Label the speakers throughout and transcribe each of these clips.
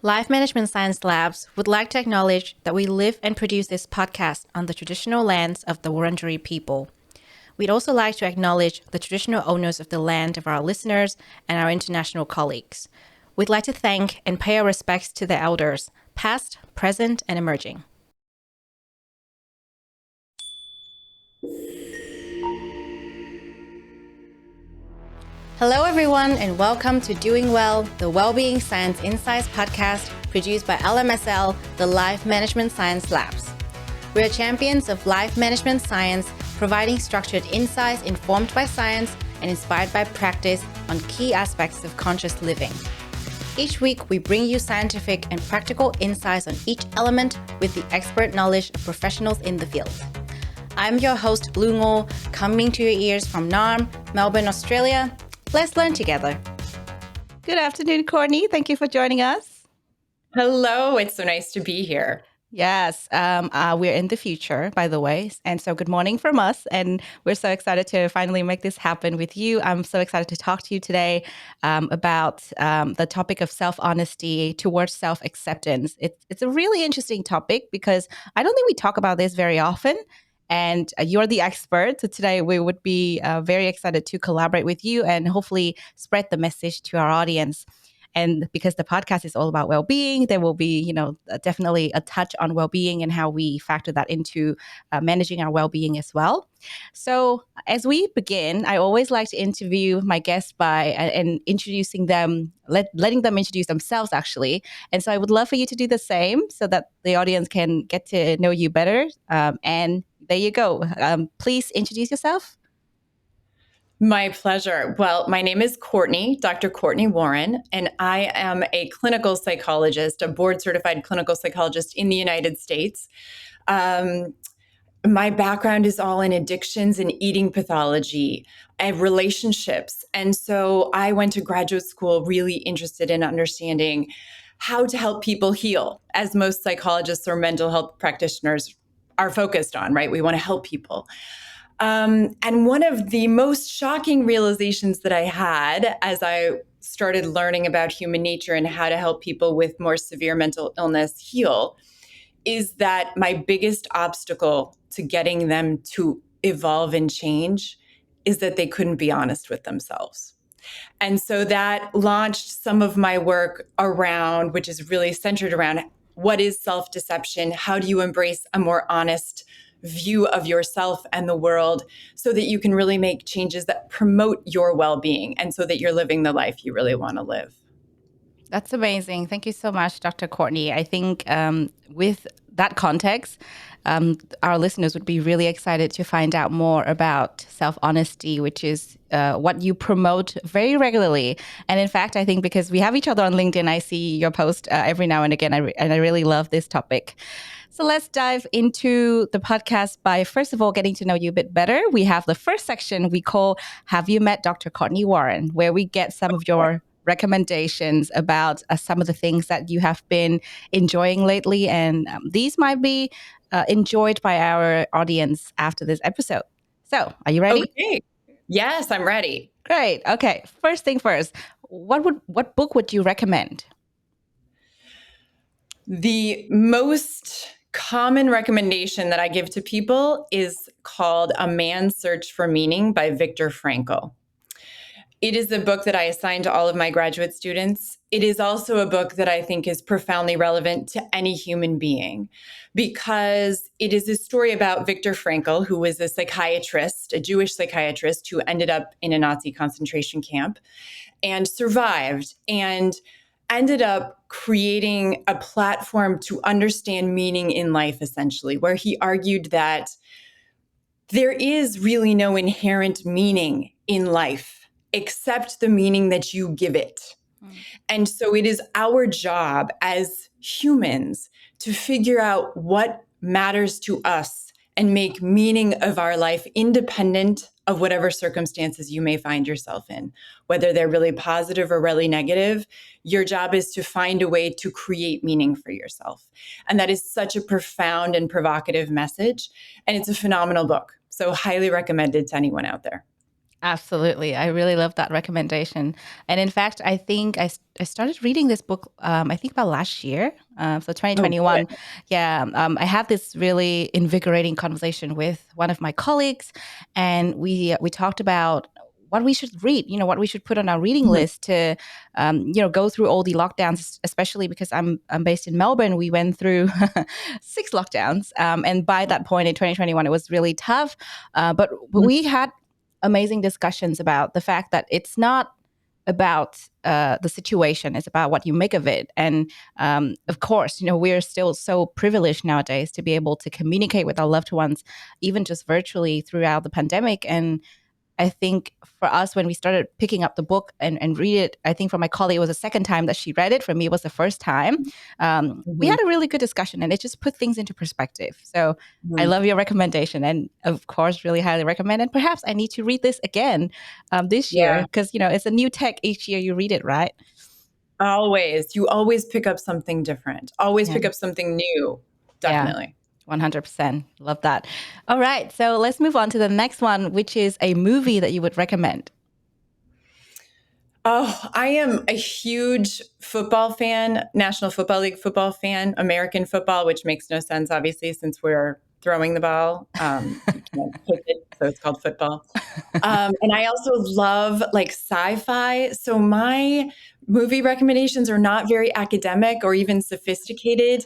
Speaker 1: Life Management Science Labs would like to acknowledge that we live and produce this podcast on the traditional lands of the Wurundjeri people. We'd also like to acknowledge the traditional owners of the land of our listeners and our international colleagues. We'd like to thank and pay our respects to the elders, past, present, and emerging. Hello, everyone, and welcome to Doing Well, the Wellbeing Science Insights Podcast produced by LMSL, the Life Management Science Labs. We are champions of life management science, providing structured insights informed by science and inspired by practice on key aspects of conscious living. Each week, we bring you scientific and practical insights on each element with the expert knowledge of professionals in the field. I'm your host, Blue Ngo, coming to your ears from Naarm, Melbourne, Australia. Let's learn together. Good afternoon, Cortney. Thank you for joining us.
Speaker 2: Hello. It's so nice to be here.
Speaker 1: Yes, we're in the future, by the way. And so good morning from us. And we're so excited to finally make this happen with you. I'm so excited to talk to you today about the topic of self-honesty towards self-acceptance. It's a really interesting topic because I don't think we talk about this very often. And you're the expert. So today we would be very excited to collaborate with you and hopefully spread the message to our audience. And because the podcast is all about well-being, there will be, definitely a touch on well-being and how we factor that into managing our well-being as well. So as we begin, I always like to interview my guests by and introducing them, letting them introduce themselves actually. And so I would love for you to do the same so that the audience can get to know you better. And there you go. Please introduce yourself.
Speaker 2: My pleasure. Well, my name is Cortney, Dr. Cortney Warren, and I am a clinical psychologist, a board certified clinical psychologist in the United States. My background is all in addictions and eating pathology and relationships. And so I went to graduate school really interested in understanding how to help people heal, as most psychologists or mental health practitioners are focused on, right? We want to help people. And one of the most shocking realizations that I had as I started learning about human nature and how to help people with more severe mental illness heal is that my biggest obstacle to getting them to evolve and change is that they couldn't be honest with themselves. And so that launched some of my work around, which is really centered around what is self-deception? How do you embrace a more honest view of yourself and the world so that you can really make changes that promote your well-being and so that you're living the life you really want to live.
Speaker 1: That's amazing. Thank you so much, Dr. Cortney. I think with that context, our listeners would be really excited to find out more about self-honesty, which is what you promote very regularly. And in fact, I think because we have each other on LinkedIn, I see your post every now and again, and I really love this topic. So let's dive into the podcast by, first of all, getting to know you a bit better. We have the first section we call Have You Met Dr. Cortney Warren, where we get some of your recommendations about some of the things that you have been enjoying lately. And these might be enjoyed by our audience after this episode. So are you ready?
Speaker 2: Okay. Yes, I'm ready.
Speaker 1: Great. Okay. First thing first, what book would you recommend?
Speaker 2: The most common recommendation that I give to people is called A Man's Search for Meaning by Viktor Frankl. It is a book that I assign to all of my graduate students. It is also a book that I think is profoundly relevant to any human being because it is a story about Viktor Frankl, who was a psychiatrist, a Jewish psychiatrist who ended up in a Nazi concentration camp and survived and ended up creating a platform to understand meaning in life, essentially, where he argued that there is really no inherent meaning in life except the meaning that you give it. And so it is our job as humans to figure out what matters to us and make meaning of our life independent of whatever circumstances you may find yourself in, whether they're really positive or really negative. Your job is to find a way to create meaning for yourself. And that is such a profound and provocative message. And it's a phenomenal book. So highly recommended to anyone out there.
Speaker 1: Absolutely. I really love that recommendation. And in fact, I think I started reading this book, I think about last year. So
Speaker 2: Oh,
Speaker 1: 2021.
Speaker 2: good.
Speaker 1: Yeah. I had this really invigorating conversation with one of my colleagues, and we talked about what we should read, what we should put on our reading
Speaker 2: Mhm.
Speaker 1: list to, go through all the lockdowns, especially because I'm based in Melbourne. We went through 6 lockdowns. And by that point in 2021, it was really tough. But
Speaker 2: Mhm.
Speaker 1: we had amazing discussions about the fact that it's not about the situation, it's about what you make of it. And of course, we're still so privileged nowadays to be able to communicate with our loved ones, even just virtually throughout the pandemic. And I think for us, when we started picking up the book and read it, I think for my colleague, it was the second time that she read it. For me, it was the first time. We
Speaker 2: Mhm.
Speaker 1: had a really good discussion, and it just put things into perspective. So I
Speaker 2: Mhm.
Speaker 1: love your recommendation, and of course, really highly recommend. And perhaps I need to read this again this year
Speaker 2: Yeah,
Speaker 1: because it's a new tech each year. You read it, right?
Speaker 2: always. You always pick up something different. Always
Speaker 1: Yeah,
Speaker 2: pick up something new.
Speaker 1: yeah.
Speaker 2: Definitely.
Speaker 1: 100%. Love that. All right. So let's move on to the next one, which is a movie that you would recommend.
Speaker 2: Oh, I am a huge football fan, National Football League football fan, American football, which makes no sense, obviously, since we're throwing the ball. You can't kick it, so it's called football. And I also love like sci-fi. So my movie recommendations are not very academic or even sophisticated.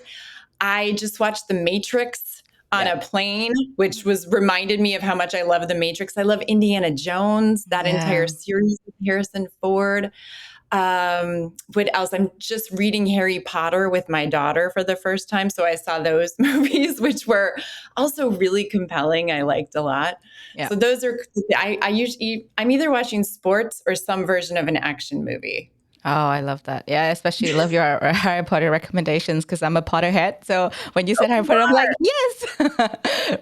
Speaker 2: I just watched The Matrix on
Speaker 1: Yeah.
Speaker 2: a plane, which was reminded me of how much I love The Matrix. I love Indiana Jones, that entire
Speaker 1: Yeah.
Speaker 2: series with Harrison Ford. What else? I'm just reading Harry Potter with my daughter for the first time. So I saw those movies, which were also really compelling. I liked a lot.
Speaker 1: Yeah.
Speaker 2: So those are, I usually, I'm either watching sports or some version of an action movie.
Speaker 1: Oh, I love that. Yeah, I especially love your Harry Potter recommendations because I'm a Potterhead. So when you
Speaker 2: Oh,
Speaker 1: said Harry
Speaker 2: you
Speaker 1: Potter, I'm like,
Speaker 2: are.
Speaker 1: yes,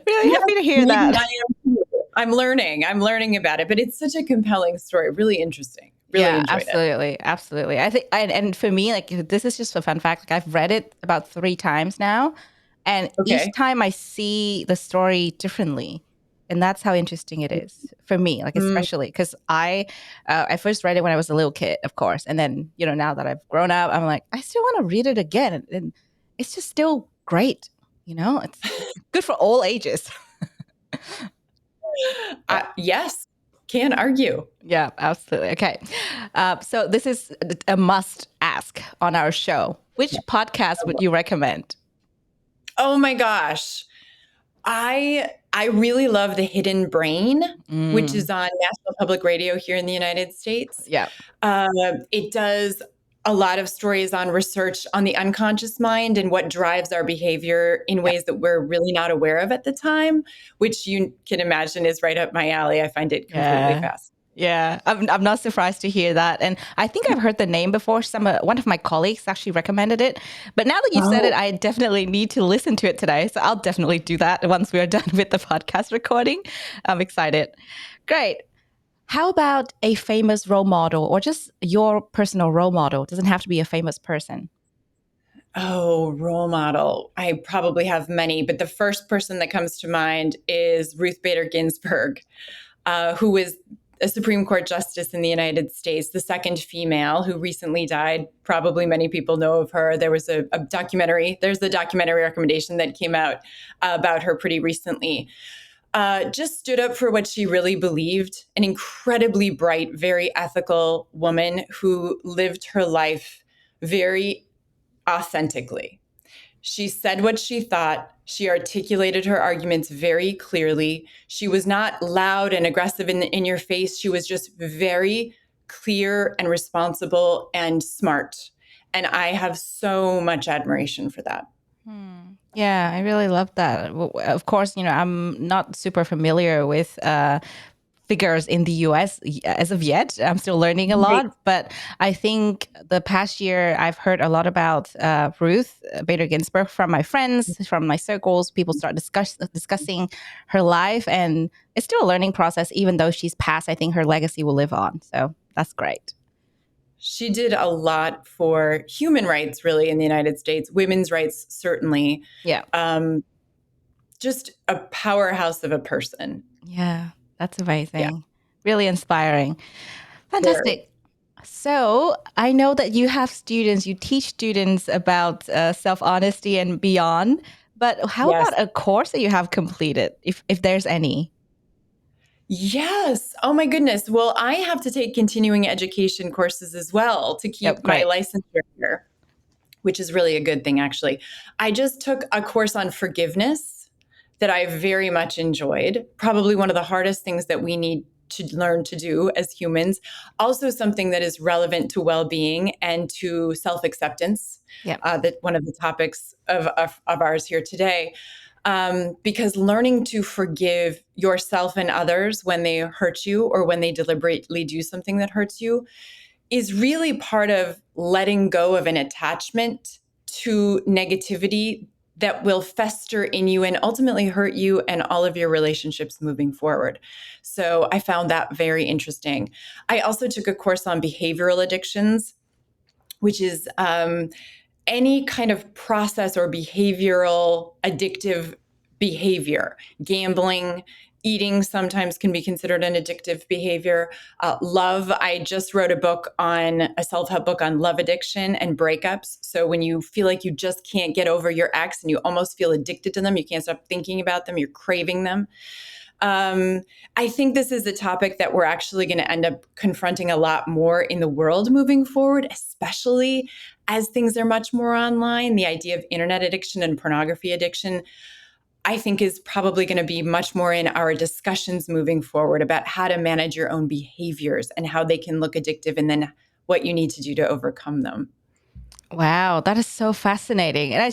Speaker 1: really
Speaker 2: Yes,
Speaker 1: happy to hear
Speaker 2: maybe
Speaker 1: that.
Speaker 2: I am too. I'm learning. I'm learning about it, but it's such a compelling story. Really interesting. Really
Speaker 1: Yeah,
Speaker 2: enjoyed it.
Speaker 1: absolutely, absolutely. I think, and for me, like this is just a fun fact. Like I've read it about 3 times now, and each
Speaker 2: Okay.
Speaker 1: time I see the story differently, and that's how interesting it is for me. Like
Speaker 2: Mm.
Speaker 1: especially because I first read it when I was a little kid, of course, and then now that I've grown up, I'm like I still want to read it again, and it's just still great. It's good for all ages. Yeah.
Speaker 2: Yes, can't argue.
Speaker 1: Yeah, absolutely. Okay. So this is a must ask on our show. Which podcast would you recommend?
Speaker 2: Oh my gosh. I really love The Hidden Brain, which
Speaker 1: Mm,
Speaker 2: is on National Public Radio here in the United States.
Speaker 1: yeah.
Speaker 2: It does a lot of stories on research on the unconscious mind and what drives our behavior in
Speaker 1: Yeah.
Speaker 2: ways that we're really not aware of at the time, which you can imagine is right up my alley. I find it completely
Speaker 1: Yeah.
Speaker 2: fascinating.
Speaker 1: Yeah. I'm not surprised to hear that. And I think I've heard the name before. One of my colleagues actually recommended it. But now that you said it,
Speaker 2: Oh,
Speaker 1: I definitely need to listen to it today. So I'll definitely do that once we're done with the podcast recording. I'm excited. Great. How about a famous role model or just your personal role model? It doesn't have to be a famous person.
Speaker 2: oh, role model. I probably have many, but the first person that comes to mind is Ruth Bader Ginsburg, who was a Supreme Court justice in the United States, the second female who recently died. Probably many people know of her. There was a documentary. There's the documentary recommendation that came out about her pretty recently. Just stood up for what she really believed. An incredibly bright, very ethical woman who lived her life very authentically. She said what she thought. She articulated her arguments very clearly. She was not loud and aggressive in your face. She was just very clear and responsible and smart. And I have so much admiration for that.
Speaker 1: Yeah, I really love that. Of course, I'm not super familiar with figures in the US as of yet. I'm still learning a
Speaker 2: Right.
Speaker 1: lot, but I think the past year I've heard a lot about Ruth Bader Ginsburg from my friends, from my circles. People start discussing her life, and it's still a learning process. Even though she's passed, I think her legacy will live on. So that's great.
Speaker 2: She did a lot for human rights, really, in the United States, women's rights, certainly.
Speaker 1: Yeah.
Speaker 2: Um, just a powerhouse of a person.
Speaker 1: Yeah, that's
Speaker 2: Yeah.
Speaker 1: amazing. Really inspiring.
Speaker 2: Very.
Speaker 1: Fantastic. So I know that you have students, you teach students about self-honesty and beyond, but how
Speaker 2: Yes.
Speaker 1: about a course that you have completed, if there's any?
Speaker 2: Yes. Oh my goodness. Well, I have to take continuing education courses as well to
Speaker 1: Yep,
Speaker 2: keep my
Speaker 1: great.
Speaker 2: licensure here, which is really a good thing, actually. I just took a course on forgiveness that I very much enjoyed. Probably one of the hardest things that we need to learn to do as humans. Also, something that is relevant to well being and to self acceptance,
Speaker 1: Yep.
Speaker 2: that one of the topics of ours here today. Because learning to forgive yourself and others when they hurt you or when they deliberately do something that hurts you is really part of letting go of an attachment to negativity that will fester in you and ultimately hurt you and all of your relationships moving forward. So I found that very interesting. I also took a course on behavioral addictions, which is any kind of process or behavioral addictive behavior. Gambling, eating sometimes can be considered an addictive behavior. Love, I just wrote a self help book on love addiction and breakups. So when you feel like you just can't get over your ex and you almost feel addicted to them, you can't stop thinking about them, you're craving them. I think this is a topic that we're actually going to end up confronting a lot more in the world moving forward, especially as things are much more online. The idea of internet addiction and pornography addiction, I think, is probably going to be much more in our discussions moving forward about how to manage your own behaviors and how they can look addictive and then what you need to do to overcome them.
Speaker 1: Wow, that is so fascinating. And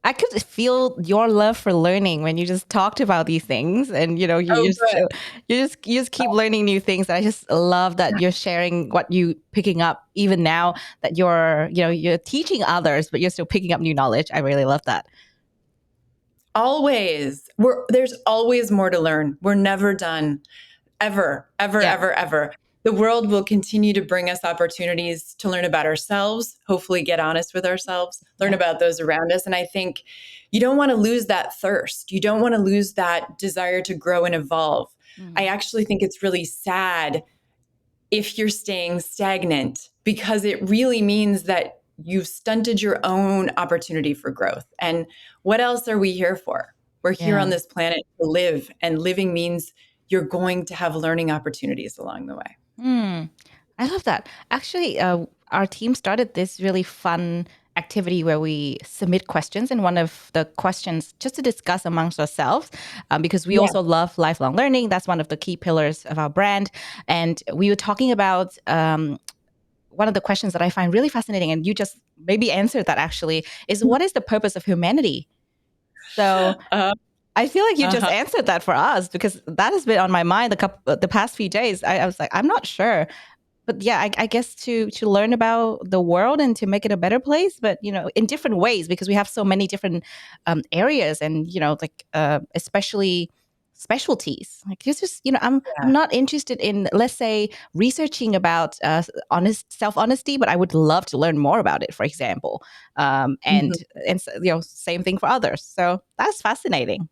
Speaker 1: I could feel your love for learning when you just talked about these things, and
Speaker 2: Oh, good.
Speaker 1: you just keep learning new things. And I just love that you're sharing what you picking up even now that you're teaching others, but you're still picking up new knowledge. I really love that.
Speaker 2: Always. There's always more to learn. We're never done. Ever, ever,
Speaker 1: Yeah.
Speaker 2: ever, ever. The world will continue to bring us opportunities to learn about ourselves, hopefully get honest with ourselves, learn
Speaker 1: Yeah.
Speaker 2: about those around us. And I think you don't want to lose that thirst. You don't want to lose that desire to grow and evolve. I
Speaker 1: Mm.
Speaker 2: actually think it's really sad if you're staying stagnant because it really means that you've stunted your own opportunity for growth. And what else are we here for? We're here on
Speaker 1: Yeah.
Speaker 2: this planet to live, and living means you're going to have learning opportunities along the way.
Speaker 1: Hmm. I love that. Actually, our team started this really fun activity where we submit questions, and one of the questions just to discuss amongst ourselves, because we
Speaker 2: Yeah.
Speaker 1: also love lifelong learning. That's one of the key pillars of our brand. And we were talking about one of the questions that I find really fascinating, and you just maybe answered that actually, is what is the purpose of humanity? So
Speaker 2: Uh,
Speaker 1: I feel like you just
Speaker 2: uh-huh.
Speaker 1: answered that for us because that has been on my mind the past few days. I was like, I'm not sure, but yeah, I guess to learn about the world and to make it a better place, but in different ways because we have so many different areas, and like especially specialties. Like it's just I'm
Speaker 2: Yeah.
Speaker 1: not interested in, let's say, researching about honest self honesty, but I would love to learn more about it. For example, and
Speaker 2: Mhm.
Speaker 1: same thing for others. So that's fascinating.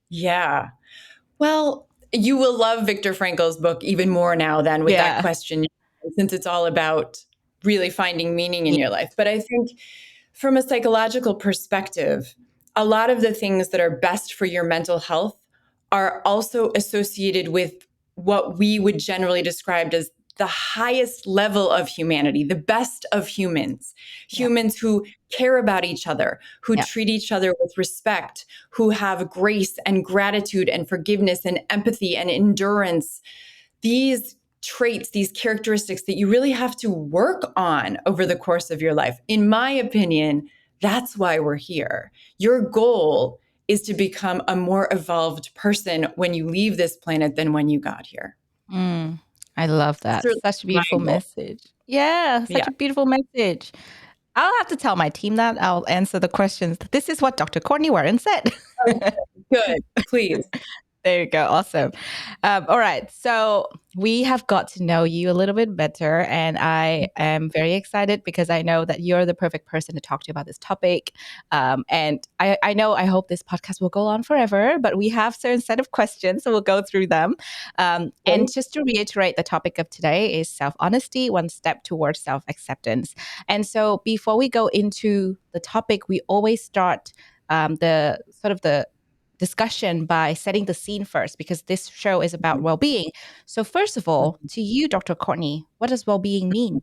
Speaker 2: Yeah. Well, you will love Viktor Frankl's book even more now than with that
Speaker 1: Yeah.
Speaker 2: question, since it's all about really finding meaning in
Speaker 1: Yeah.
Speaker 2: your life. But I think from a psychological perspective, a lot of the things that are best for your mental health are also associated with what we would generally describe as the highest level of humanity, the best of humans,
Speaker 1: Yeah.
Speaker 2: humans who care about each other, who
Speaker 1: Yeah.
Speaker 2: treat each other with respect, who have grace and gratitude and forgiveness and empathy and endurance. These traits, these characteristics that you really have to work on over the course of your life. In my opinion, that's why we're here. Your goal is to become a more evolved person when you leave this planet than when you got here.
Speaker 1: Mm, I love
Speaker 2: That's
Speaker 1: that.
Speaker 2: really
Speaker 1: Such a
Speaker 2: my
Speaker 1: beautiful
Speaker 2: goal.
Speaker 1: message. Yeah, such
Speaker 2: Yeah.
Speaker 1: a beautiful message. I'll have to tell my team that. I'll answer the questions. This is what Dr. Cortney Warren said.
Speaker 2: Okay. Good. Please.
Speaker 1: There you go. Awesome. All right. So we have got to know you a little bit better. And I am very excited because I know that you're the perfect person to talk to about this topic. And I know, I hope this podcast will go on forever, but we have certain set of questions. So we'll go through them. And
Speaker 2: Right?
Speaker 1: just to reiterate, the topic of today is self-honesty, one step towards self-acceptance. And so before we go into the topic, we always start the discussion by setting the scene first, because this show is about well-being. So first of all, to you, Dr. Cortney, what does well-being mean?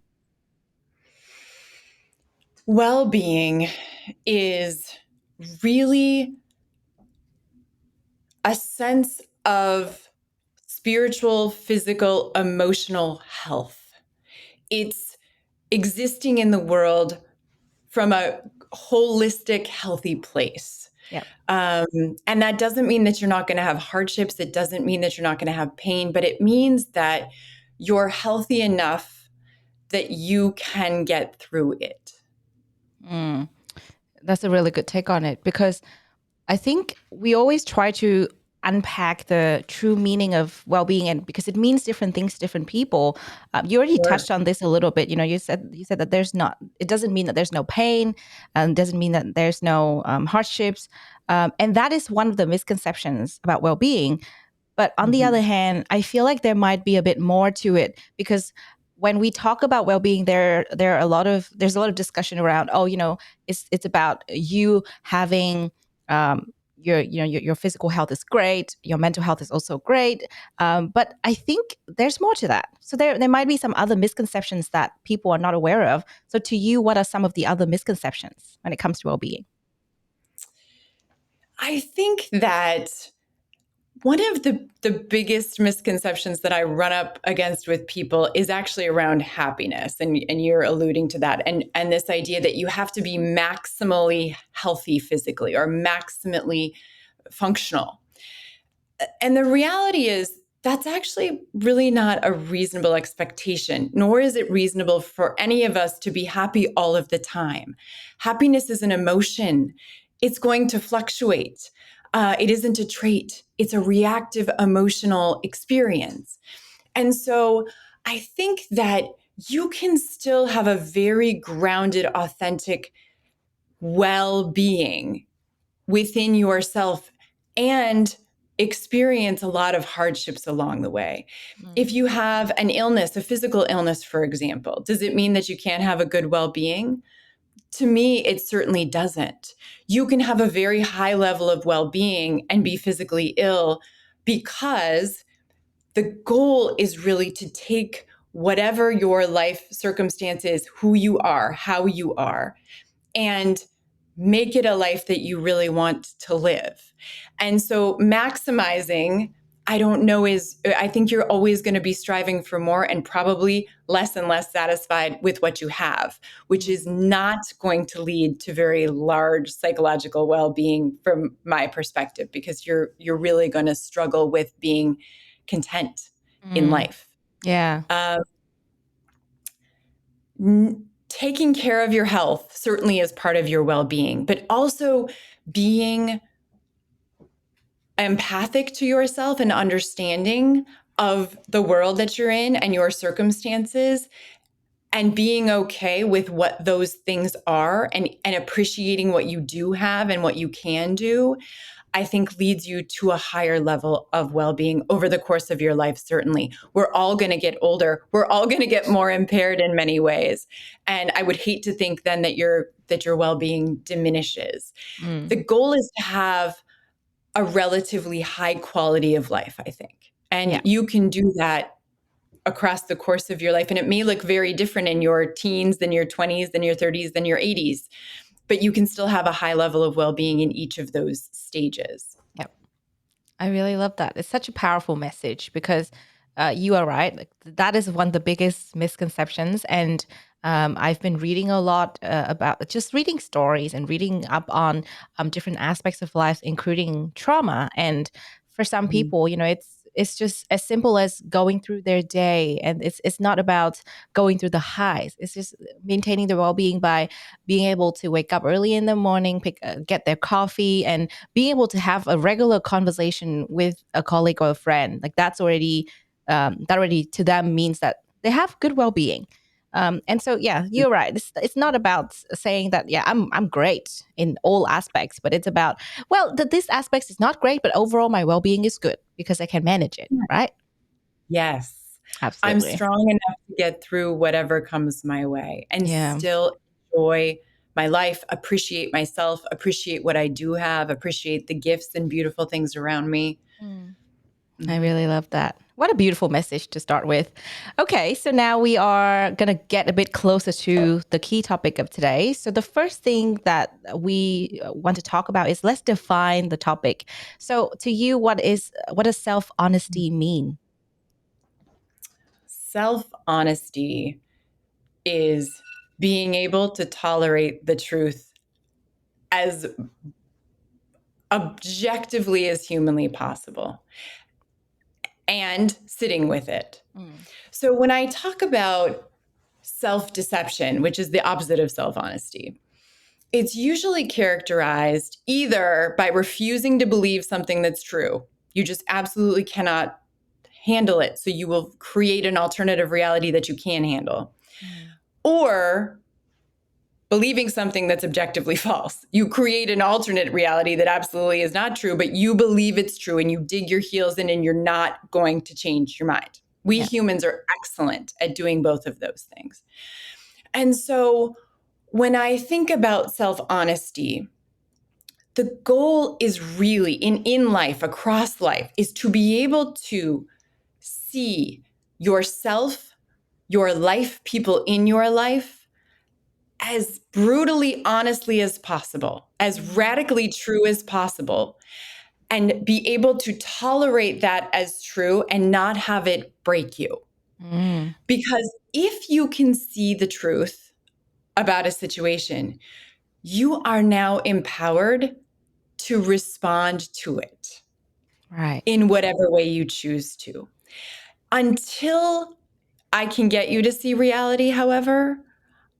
Speaker 2: Well-being is really a sense of spiritual, physical, emotional health. It's existing in the world from a holistic, healthy place.
Speaker 1: Yep.
Speaker 2: And that doesn't mean that you're not going to have hardships. It doesn't mean that you're not going to have pain, but it means that you're healthy enough that you can get through it.
Speaker 1: Mm, that's a really good take on it, because I think we always try to unpack the true meaning of well-being, and because it means different things to different people. You already
Speaker 2: Sure.
Speaker 1: touched on this a little bit. You said that there's not. It doesn't mean that there's no pain, and doesn't mean that there's no hardships, and that is one of the misconceptions about well-being. But on the
Speaker 2: Mhm.
Speaker 1: other hand, I feel like there might be a bit more to it, because when we talk about well-being, there's a lot of discussion around, it's about you having your physical health is great, your mental health is also great, but I think there's more to that. So there might be some other misconceptions that people are not aware of. So to you, what are some of the other misconceptions when it comes to well-being?
Speaker 2: I think that one of the biggest misconceptions that I run up against with people is actually around happiness. And you're alluding to that. And this idea that you have to be maximally healthy physically or maximally functional. And the reality is, that's actually really not a reasonable expectation, nor is it reasonable for any of us to be happy all of the time. Happiness is an emotion, it's going to fluctuate. It isn't a trait, it's a reactive emotional experience. And so I think that you can still have a very grounded, authentic well being within yourself and experience a lot of hardships along the way. If
Speaker 1: Mm.
Speaker 2: you have an illness, a physical illness, for example, does it mean that you can't have a good well being? To me, it certainly doesn't. You can have a very high level of well being and be physically ill, because the goal is really to take whatever your life circumstance is, who you are, how you are, and make it a life that you really want to live. And so maximizing, I don't know, I think you're always going to be striving for more and probably less and less satisfied with what you have, which is not going to lead to very large psychological well-being from my perspective, because you're really going to struggle with being content in
Speaker 1: Mm.
Speaker 2: life.
Speaker 1: Yeah.
Speaker 2: Um, Taking care of your health certainly is part of your well-being, but also being empathic to yourself and understanding of the world that you're in and your circumstances, and being okay with what those things are, and appreciating what you do have and what you can do, I think leads you to a higher level of well-being over the course of your life. Certainly, we're all going to get older. We're all going to get more impaired in many ways. And I would hate to think then that your well-being diminishes.
Speaker 1: Mm.
Speaker 2: The goal is to have a relatively high quality of life, I think. And
Speaker 1: Yeah.
Speaker 2: you can do that across the course of your life. And it may look very different in your teens than your 20s, than your 30s, than your 80s, but you can still have a high level of well-being in each of those stages.
Speaker 1: Yep. I really love that. It's such a powerful message, because you are right. Like, that is one of the biggest misconceptions. And I've been reading a lot about just reading stories and reading up on different aspects of life, including trauma. And for some
Speaker 2: Mhm.
Speaker 1: people, it's just as simple as going through their day, and it's not about going through the highs. It's just maintaining their well-being by being able to wake up early in the morning, get their coffee, and being able to have a regular conversation with a colleague or a friend. Like that already to them means that they have good well-being. And so, yeah, you're right. It's not about saying that, yeah, I'm great in all aspects, but it's about, well, this aspect is not great, but overall my well-being is good because I can manage it, right?
Speaker 2: Yes. I'm
Speaker 1: Absolutely.
Speaker 2: strong enough to get through whatever comes my way and
Speaker 1: Yeah.
Speaker 2: still enjoy my life, appreciate myself, appreciate what I do have, appreciate the gifts and beautiful things around me.
Speaker 1: I really love that. What a beautiful message to start with. Okay, so now we are going to get a bit closer to the key topic of today. So the first thing that we want to talk about is, let's define the topic. So to you, what does self-honesty mean?
Speaker 2: Self-honesty is being able to tolerate the truth as objectively as humanly possible and sitting with it. So when I talk about self-deception, which is the opposite of self-honesty, it's usually characterized either by refusing to believe something that's true. You just absolutely cannot handle it. So you will create an alternative reality that you can handle. Or believing something that's objectively false. You create an alternate reality that absolutely is not true, but you believe it's true and you dig your heels in and you're not going to change your mind. We
Speaker 1: Yeah.
Speaker 2: humans are excellent at doing both of those things. And so when I think about self-honesty, the goal is really in life, across life, is to be able to see yourself, your life, people in your life, as brutally honestly as possible, as radically true as possible, and be able to tolerate that as true and not have it break you. Because if you can see the truth about a situation, you are now empowered to respond to it
Speaker 1: Right.
Speaker 2: in whatever way you choose to. Until I can get you to see reality, however,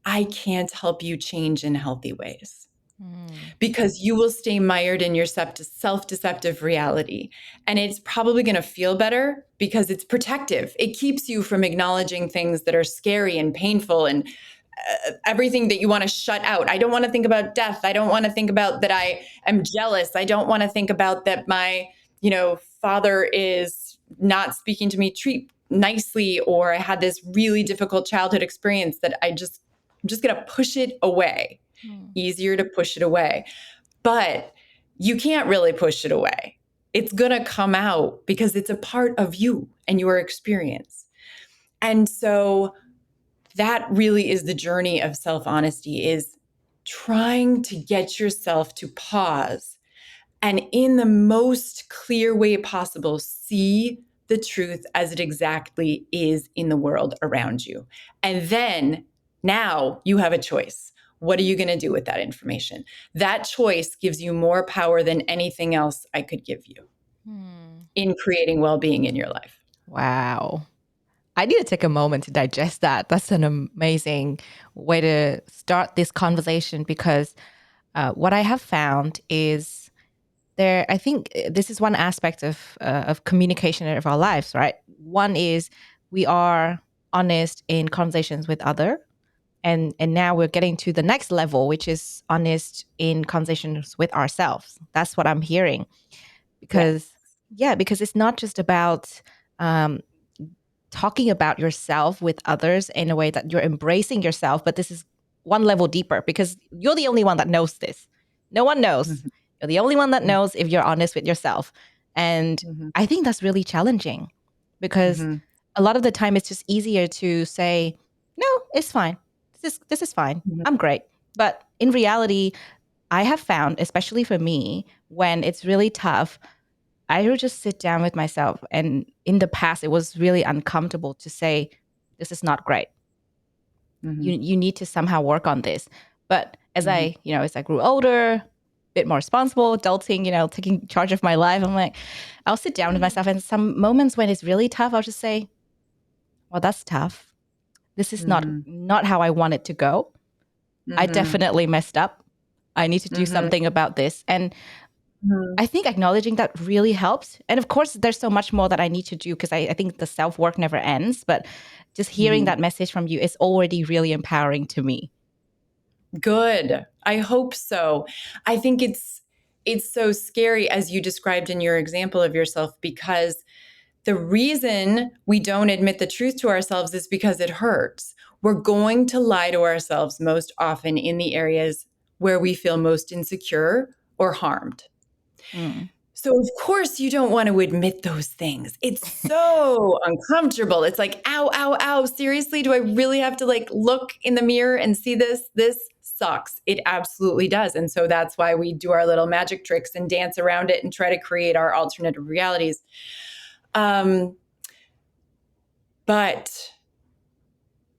Speaker 2: I can't help you change in healthy ways because you will stay mired in your self-deceptive reality. And it's probably going to feel better because it's protective. It keeps you from acknowledging things that are scary and painful and everything that you want to shut out. I don't want to think about death. I don't want to think about that I am jealous. I don't want to think about that my, father is not speaking to me nicely, or I had this really difficult childhood experience that I'm just going to push it away. Easier to push it away. But you can't really push it away. It's going to come out because it's a part of you and your experience. And so that really is the journey of self-honesty, is trying to get yourself to pause and in the most clear way possible, see the truth as it exactly is in the world around you. And then now you have a choice. What are you going to do with that information? That choice gives you more power than anything else I could give you in creating well-being in your life.
Speaker 1: Wow. I need to take a moment to digest that. That's an amazing way to start this conversation, because what I have found is I think this is one aspect of communication of our lives, right? One is we are honest in conversations with other, and now we're getting to the next level, which is honest in conversations with ourselves. That's what I'm hearing, because because it's not just about um, talking about yourself with others in a way that you're embracing yourself, but this is one level deeper, because you're the only one that knows this. No one knows. You're the only one that knows if you're honest with yourself. And I think that's really challenging, because a lot of the time it's just easier to say, no, it's fine. This is fine. I'm great. But in reality, I have found, especially for me, when it's really tough, I would just sit down with myself. And in the past, it was really uncomfortable to say, this is not great. You need to somehow work on this. But as I grew older, bit more responsible, adulting, taking charge of my life. I'm like, I'll sit down with myself, and some moments when it's really tough, I'll just say, well, that's tough. This is not how I want it to go. I definitely messed up. I need to do something about this. And I think acknowledging that really helps. And of course, there's so much more that I need to do, because I think the self-work never ends. But just hearing that message from you is already really empowering to me.
Speaker 2: Good. I hope so. I think it's so scary, as you described in your example of yourself, because the reason we don't admit the truth to ourselves is because it hurts. We're going to lie to ourselves most often in the areas where we feel most insecure or harmed. So of course you don't want to admit those things. It's so uncomfortable. It's like, ow, ow, ow. Seriously, do I really have to look in the mirror and see this? This sucks. It absolutely does. And so that's why we do our little magic tricks and dance around it and try to create our alternative realities. But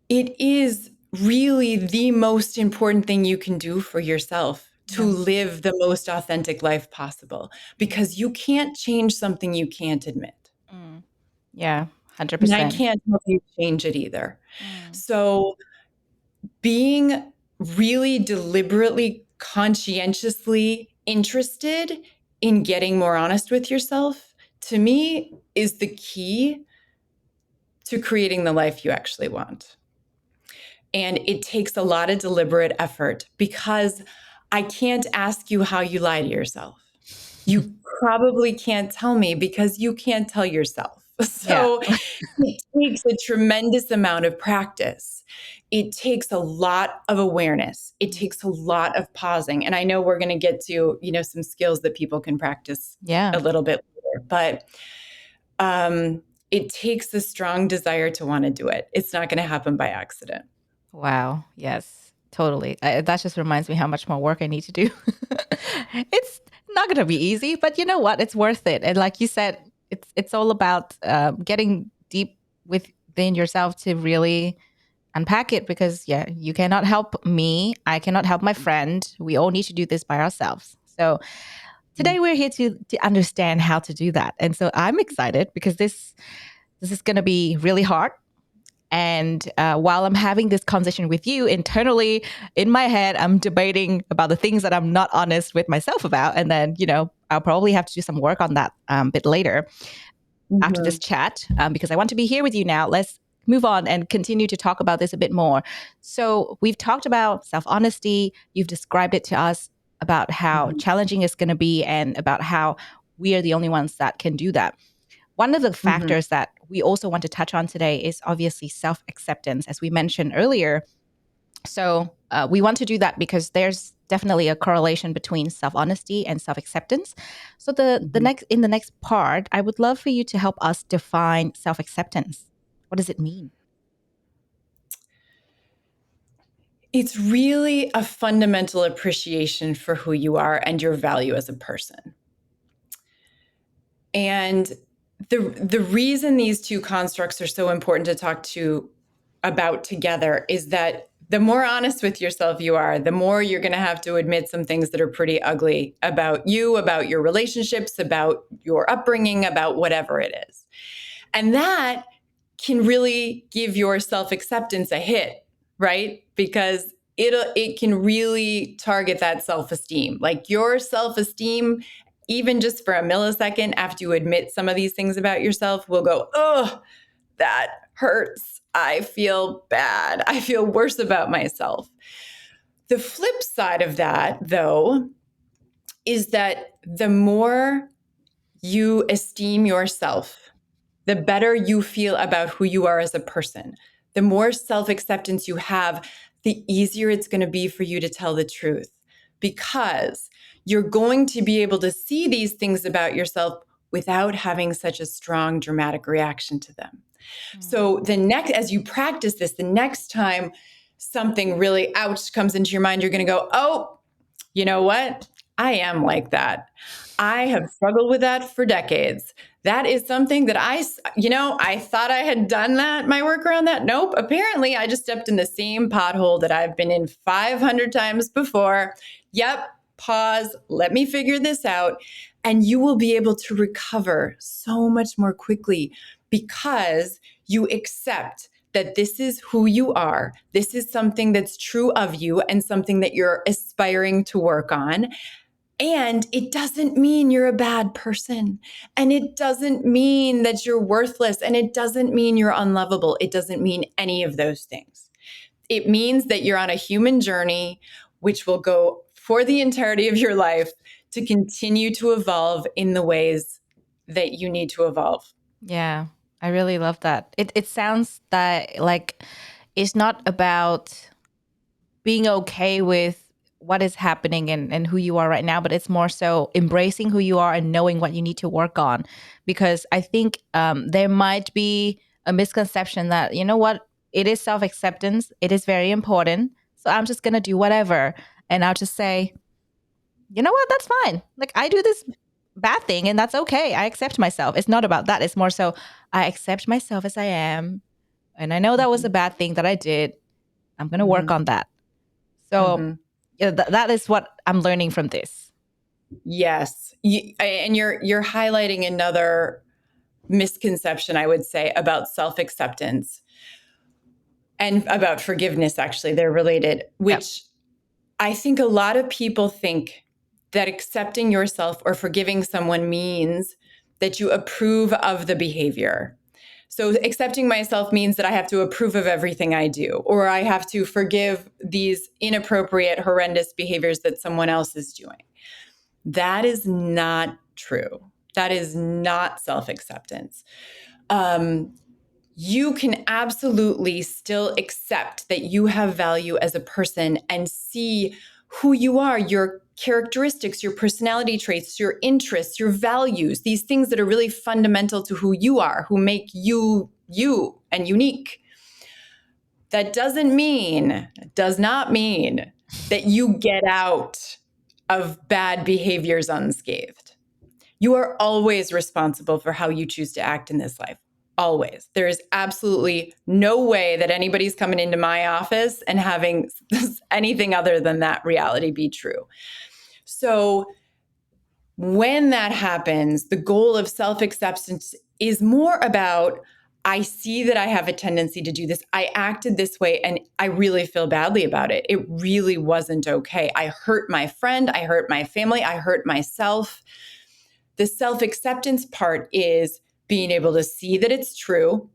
Speaker 2: it is really the most important thing you can do for yourself to live the most authentic life possible, because you can't change something you can't admit.
Speaker 1: Yeah, 100%.
Speaker 2: And I can't help you change it either. So being really deliberately, conscientiously interested in getting more honest with yourself, to me, is the key to creating the life you actually want. And it takes a lot of deliberate effort, because I can't ask you how you lie to yourself. You probably can't tell me, because you can't tell yourself. So it takes a tremendous amount of practice. It takes a lot of awareness. It takes a lot of pausing. And I know we're going to get to, some skills that people can practice a little bit later, but it takes a strong desire to want to do it. It's not going to happen by accident.
Speaker 1: Wow. Yes, totally. That just reminds me how much more work I need to do. It's not going to be easy, but you know what? It's worth it. And like you said, it's all about getting deep within yourself to really unpack it, because you cannot help me. I cannot help my friend. We all need to do this by ourselves. So today we're here to understand how to do that. And so I'm excited, because this is going to be really hard. And while I'm having this conversation with you, internally in my head, I'm debating about the things that I'm not honest with myself about. And then, I'll probably have to do some work on that a bit later after this chat, because I want to be here with you now. Let's move on and continue to talk about this a bit more. So we've talked about self-honesty. You've described it to us about how challenging it's going to be, and about how we are the only ones that can do that. One of the factors that we also want to touch on today is obviously self-acceptance, as we mentioned earlier. So we want to do that because there's definitely a correlation between self-honesty and self-acceptance. So in the next part, I would love for you to help us define self-acceptance. What does it mean?
Speaker 2: It's really a fundamental appreciation for who you are and your value as a person. And the reason these two constructs are so important to talk about together is that the more honest with yourself you are, the more you're going to have to admit some things that are pretty ugly about you, about your relationships, about your upbringing, about whatever it is. And that can really give your self-acceptance a hit, right? Because it can really target that self-esteem. Like your self-esteem, even just for a millisecond after you admit some of these things about yourself, will go, oh, that hurts. I feel bad. I feel worse about myself. The flip side of that, though, is that the more you esteem yourself, the better you feel about who you are as a person. The more self-acceptance you have, the easier it's going to be for you to tell the truth, because you're going to be able to see these things about yourself without having such a strong, dramatic reaction to them. So as you practice this, the next time something really ouch comes into your mind, you're going to go, oh, you know what? I am like that. I have struggled with that for decades. That is something that I thought I had done my work around that. Nope. Apparently, I just stepped in the same pothole that I've been in 500 times before. Yep. pause, let me figure this out. And you will be able to recover so much more quickly because you accept that this is who you are. This is something that's true of you and something that you're aspiring to work on. And it doesn't mean you're a bad person. And it doesn't mean that you're worthless. And it doesn't mean you're unlovable. It doesn't mean any of those things. It means that you're on a human journey, which will go for the entirety of your life to continue to evolve in the ways that you need to evolve.
Speaker 1: Yeah, I really love that. It sounds that like it's not about being okay with what is happening and who you are right now, but it's more so embracing who you are and knowing what you need to work on. Because I think there might be a misconception that, you know what, it is self acceptance, it is very important. So I'm just going to do whatever. And I'll just say, you know what, that's fine. Like I do this bad thing and that's okay. I accept myself. It's not about that. It's more so I accept myself as I am. And I know that was a bad thing that I did. I'm going to work on that. So yeah, that is what I'm learning from this.
Speaker 2: Yes. And you're highlighting another misconception, I would say, about self-acceptance and about forgiveness. Actually, they're related, which I think a lot of people think that accepting yourself or forgiving someone means that you approve of the behavior. So accepting myself means that I have to approve of everything I do, or I have to forgive these inappropriate, horrendous behaviors that someone else is doing. That is not true. That is not self-acceptance. You can absolutely still accept that you have value as a person and see who you are, your characteristics, your personality traits, your interests, your values, these things that are really fundamental to who you are, who make you you and unique. That does not mean that you get out of bad behaviors unscathed. You are always responsible for how you choose to act in this life. Always. There is absolutely no way that anybody's coming into my office and having anything other than that reality be true. So when that happens, the goal of self-acceptance is more about, I see that I have a tendency to do this. I acted this way and I really feel badly about it. It really wasn't okay. I hurt my friend. I hurt my family. I hurt myself. The self-acceptance part is being able to see that it's true,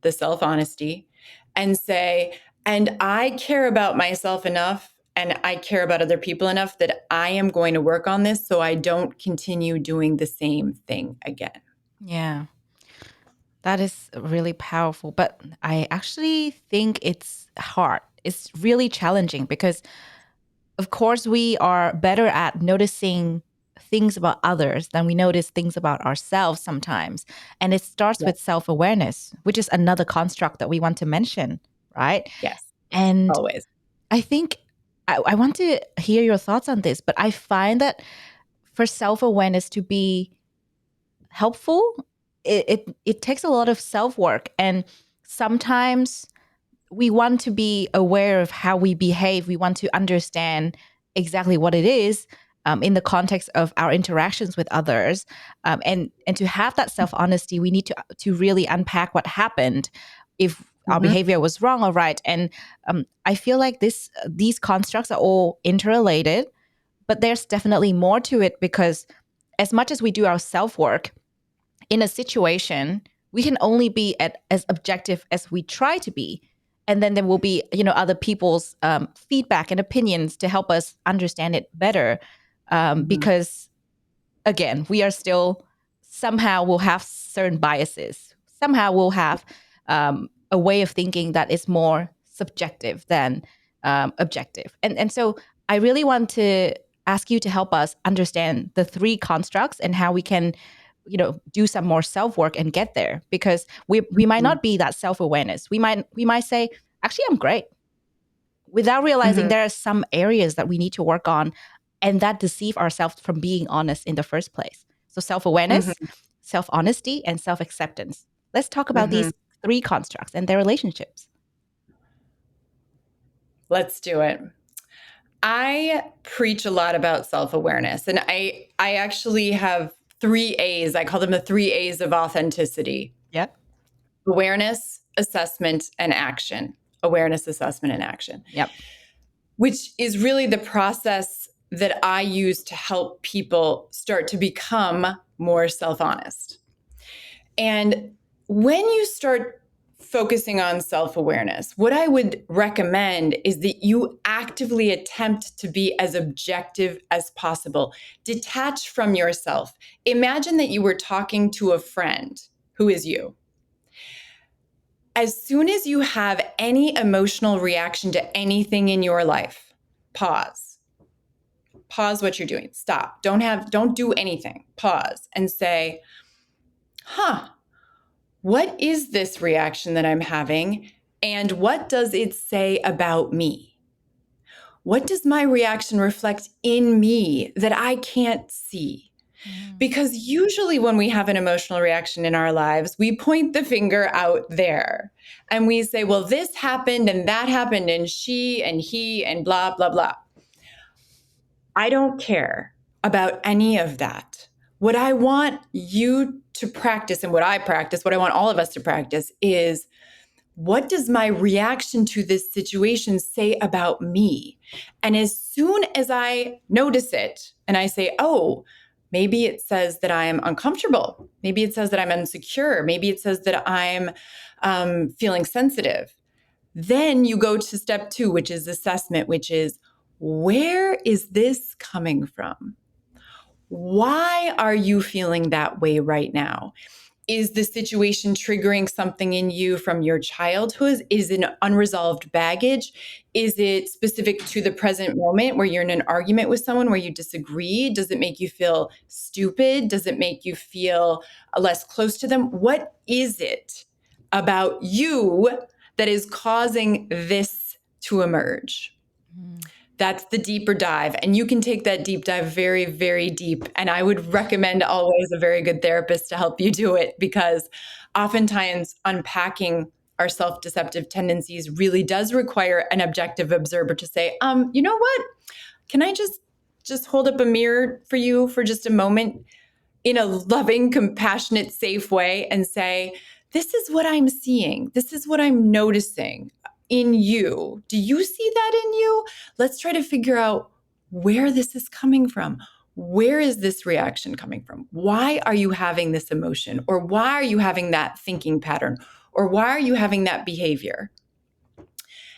Speaker 2: the self-honesty, and say, and I care about myself enough and I care about other people enough that I am going to work on this so I don't continue doing the same thing again.
Speaker 1: Yeah, that is really powerful. But I actually think it's hard. It's really challenging because, of course, we are better at noticing things about others than we notice things about ourselves sometimes. And it starts
Speaker 2: Yes.
Speaker 1: with self awareness, which is another construct that we want to mention, right?
Speaker 2: Yes,
Speaker 1: And
Speaker 2: always.
Speaker 1: I think I want to hear your thoughts on this, but I find that for self awareness to be helpful, it takes a lot of self work. And sometimes we want to be aware of how we behave. We want to understand exactly what it is in the context of our interactions with others. And to have that self honesty, we need to really unpack what happened, if our behavior was wrong or right. And I feel like these constructs are all interrelated, but there's definitely more to it because as much as we do our self work in a situation, we can only be as objective as we try to be. And then there will be, other people's feedback and opinions to help us understand it better. Because again, we are still somehow will have certain biases. Somehow we'll have a way of thinking that is more subjective than objective. And so I really want to ask you to help us understand the three constructs and how we can do some more self-work and get there, because we might not be that self-awareness. We might say, actually, I'm great, without realizing there are some areas that we need to work on and that deceive ourselves from being honest in the first place. So self-awareness, self-honesty, and self-acceptance. Let's talk about these three constructs and their relationships.
Speaker 2: Let's do it. I preach a lot about self-awareness, and I actually have 3 A's. I call them the 3 A's of authenticity:
Speaker 1: Yep.
Speaker 2: awareness, assessment, and action. Awareness, assessment, and action,
Speaker 1: Yep.
Speaker 2: which is really the process that I use to help people start to become more self-honest. And when you start focusing on self-awareness, what I would recommend is that you actively attempt to be as objective as possible. Detach from yourself. Imagine that you were talking to a friend who is you. As soon as you have any emotional reaction to anything in your life, pause. Pause what you're doing. Stop. Don't do anything. Pause and say, what is this reaction that I'm having? And what does it say about me? What does my reaction reflect in me that I can't see? Because usually when we have an emotional reaction in our lives, we point the finger out there and we say, well, this happened and that happened and she and he and blah, blah, blah. I don't care about any of that. What I want you to practice and what I practice, what I want all of us to practice is, what does my reaction to this situation say about me? And as soon as I notice it and I say, oh, maybe it says that I'm uncomfortable. Maybe it says that I'm insecure. Maybe it says that I'm feeling sensitive. Then you go to step 2, which is assessment, which is, where is this coming from? Why are you feeling that way right now? Is the situation triggering something in you from your childhood? Is it unresolved baggage? Is it specific to the present moment where you're in an argument with someone where you disagree? Does it make you feel stupid? Does it make you feel less close to them? What is it about you that is causing this to emerge? That's the deeper dive. And you can take that deep dive very, very deep. And I would recommend always a very good therapist to help you do it, because oftentimes unpacking our self-deceptive tendencies really does require an objective observer to say, you know what? Can I just hold up a mirror for you for just a moment in a loving, compassionate, safe way and say, this is what I'm seeing. This is what I'm noticing in you. Do you see that in you? Let's try to figure out where this is coming from. Where is this reaction coming from? Why are you having this emotion? Or why are you having that thinking pattern? Or why are you having that behavior?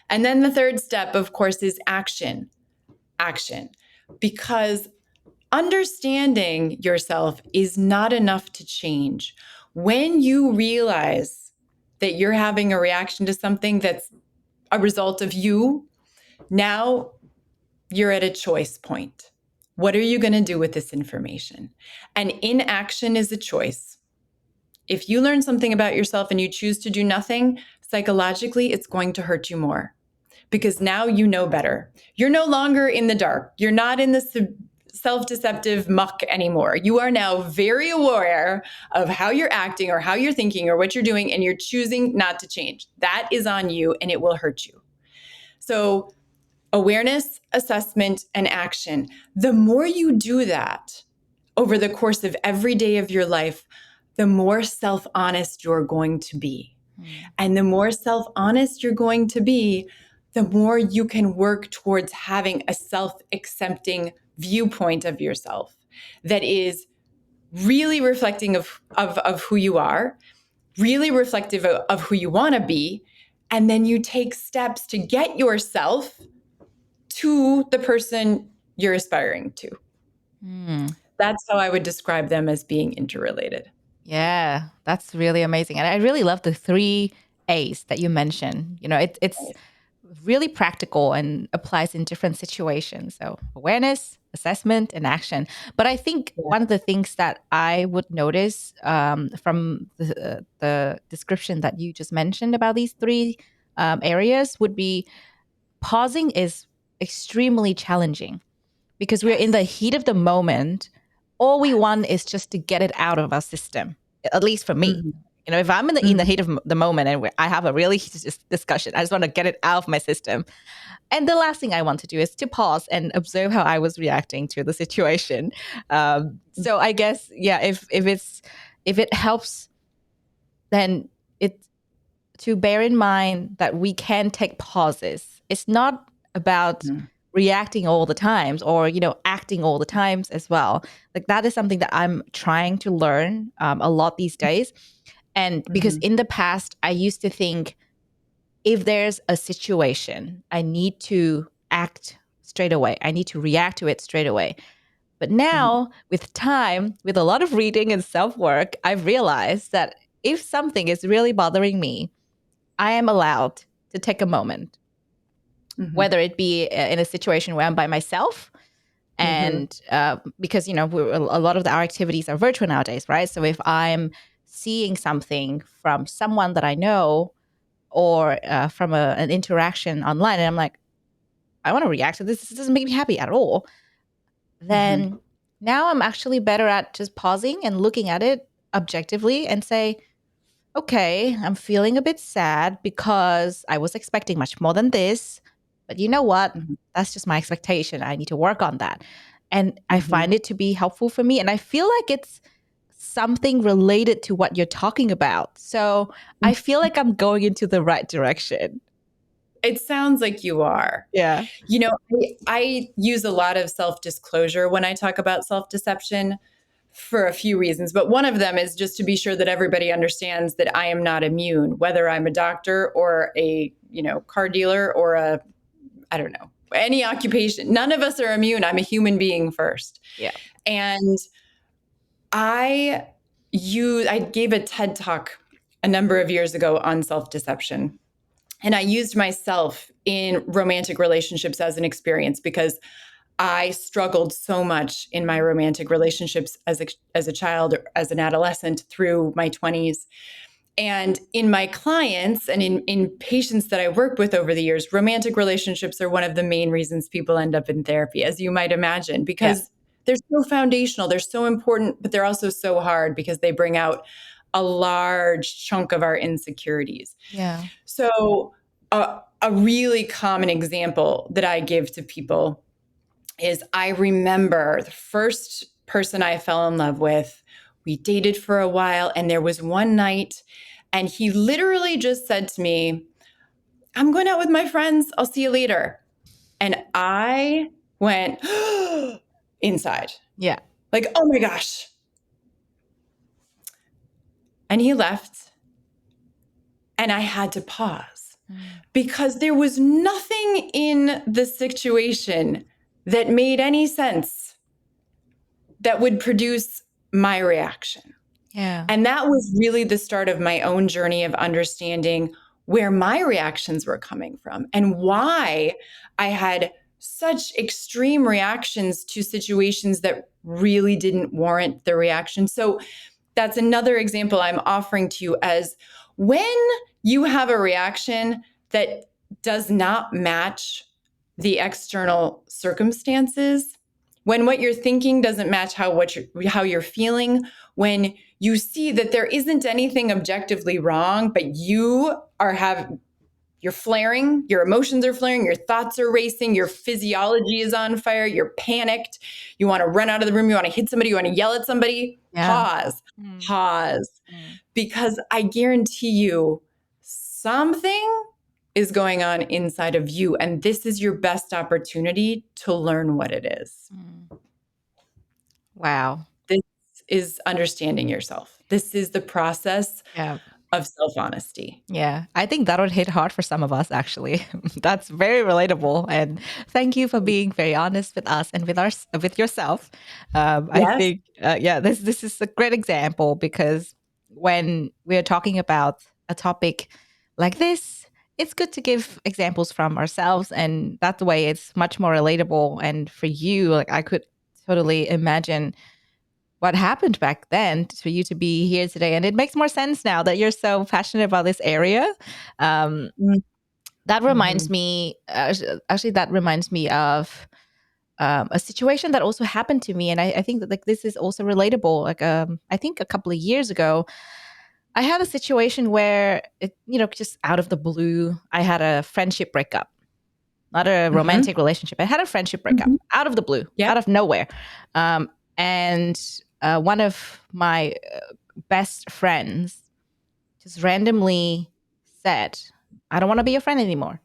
Speaker 2: And then the third step, of course, is action. Action. Because understanding yourself is not enough to change. When you realize that you're having a reaction to something that's a result of you, now you're at a choice point. What are you going to do with this information? And inaction is a choice. If you learn something about yourself and you choose to do nothing, psychologically, it's going to hurt you more, because now you know better. You're no longer in the dark. You're not in the self-deceptive muck anymore. You are now very aware of how you're acting or how you're thinking or what you're doing, and you're choosing not to change. That is on you, and it will hurt you. So awareness, assessment, and action. The more you do that over the course of every day of your life, the more self-honest you're going to be. And the more self-honest you're going to be, the more you can work towards having a self-accepting viewpoint of yourself that is really reflecting of who you are, really reflective of who you want to be. And then you take steps to get yourself to the person you're aspiring to. That's how I would describe them, as being interrelated.
Speaker 1: Yeah, that's really amazing. And I really love the 3 A's that you mentioned. It's really practical and applies in different situations. So awareness, assessment, and action. But I think one of the things that I would notice from the description that you just mentioned about these 3 areas would be pausing is extremely challenging, because we're in the heat of the moment. All we want is just to get it out of our system, at least for me. You know, if I'm in the heat of the moment and I have a really heated discussion, I just want to get it out of my system. And the last thing I want to do is to pause and observe how I was reacting to the situation. So I guess, yeah, if it helps, then it's to bear in mind that we can take pauses. It's not about reacting all the times or, you know, acting all the times as well. Like that is something that I'm trying to learn a lot these days. And because in the past, I used to think if there's a situation, I need to act straight away. I need to react to it straight away. But now, with time, with a lot of reading and self work, I've realized that if something is really bothering me, I am allowed to take a moment, whether it be in a situation where I'm by myself. And because, you know, a lot of our activities are virtual nowadays, right? So if I'm seeing something from someone that I know or from an interaction online, and I'm like, I want to react to this. This doesn't make me happy at all. Then now I'm actually better at just pausing and looking at it objectively and say, okay, I'm feeling a bit sad because I was expecting much more than this. But you know what? That's just my expectation. I need to work on that. And I find it to be helpful for me. And I feel like it's something related to what you're talking about. So I feel like I'm going into the right direction.
Speaker 2: It sounds like you are.
Speaker 1: Yeah.
Speaker 2: You know, I use a lot of self-disclosure when I talk about self-deception for a few reasons. But one of them is just to be sure that everybody understands that I am not immune, whether I'm a doctor or a, you know, car dealer or a, I don't know, any occupation. None of us are immune. I'm a human being first.
Speaker 1: Yeah.
Speaker 2: And I gave a TED talk a number of years ago on self-deception. And I used myself in romantic relationships as an experience because I struggled so much in my romantic relationships as a child or as an adolescent through my 20s. And in my clients and in patients that I worked with over the years, romantic relationships are one of the main reasons people end up in therapy, as you might imagine, because they're so foundational, they're so important, but they're also so hard because they bring out a large chunk of our insecurities.
Speaker 1: Yeah.
Speaker 2: So a really common example that I give to people is I remember the first person I fell in love with. We dated for a while, and there was one night, and he literally just said to me, I'm going out with my friends. I'll see you later. And I went inside.
Speaker 1: Yeah.
Speaker 2: Like, oh my gosh. And he left, and I had to pause because there was nothing in the situation that made any sense that would produce my reaction.
Speaker 1: Yeah.
Speaker 2: And that was really the start of my own journey of understanding where my reactions were coming from and why I had such extreme reactions to situations that really didn't warrant the reaction. So that's another example I'm offering to you as when you have a reaction that does not match the external circumstances, when what you're thinking doesn't match how you're feeling, when you see that there isn't anything objectively wrong, but you're flaring, your emotions are flaring, your thoughts are racing, your physiology is on fire, you're panicked, you want to run out of the room, you want to hit somebody, you want to yell at somebody, pause. Because I guarantee you something is going on inside of you, and this is your best opportunity to learn what it is.
Speaker 1: Wow.
Speaker 2: This is understanding yourself. This is the process of self-honesty.
Speaker 1: Yeah, I think that would hit hard for some of us, actually. That's very relatable. And thank you for being very honest with us and with yourself. I think, this is a great example because when we're talking about a topic like this, it's good to give examples from ourselves. And that way it's much more relatable. And for you, like I could totally imagine what happened back then for you to be here today. And it makes more sense now that you're so passionate about this area. That reminds me, that reminds me of a situation that also happened to me. And I think that like this is also relatable. Like I think a couple of years ago, I had a situation where just out of the blue, I had a friendship breakup, not a
Speaker 2: Mm-hmm.
Speaker 1: romantic relationship. I had a friendship breakup
Speaker 2: Mm-hmm.
Speaker 1: out of the blue,
Speaker 2: Yep.
Speaker 1: out of nowhere. And one of my best friends just randomly said, I don't want to be your friend anymore.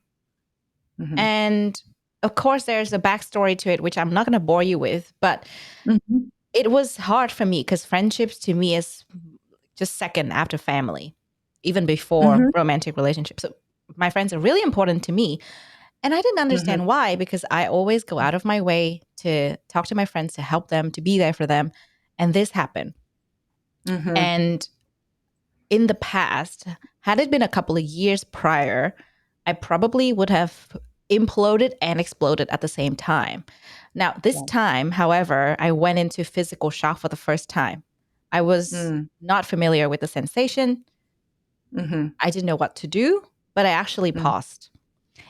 Speaker 2: Mm-hmm.
Speaker 1: And of course, there's a backstory to it, which I'm not going to bore you with, but
Speaker 2: Mm-hmm.
Speaker 1: it was hard for me because friendships to me is just second after family, even before
Speaker 2: Mm-hmm.
Speaker 1: romantic relationships. So my friends are really important to me. And I didn't
Speaker 2: Mm-hmm.
Speaker 1: understand why, because I always go out of my way to talk to my friends, to help them, to be there for them. And this happened.
Speaker 2: Mm-hmm.
Speaker 1: And in the past, had it been a couple of years prior, I probably would have imploded and exploded at the same time. Now, this
Speaker 2: Yeah.
Speaker 1: time, however, I went into physical shock for the first time. I was not familiar with the sensation.
Speaker 2: Mm-hmm.
Speaker 1: I didn't know what to do, but I actually
Speaker 2: Mm-hmm.
Speaker 1: paused.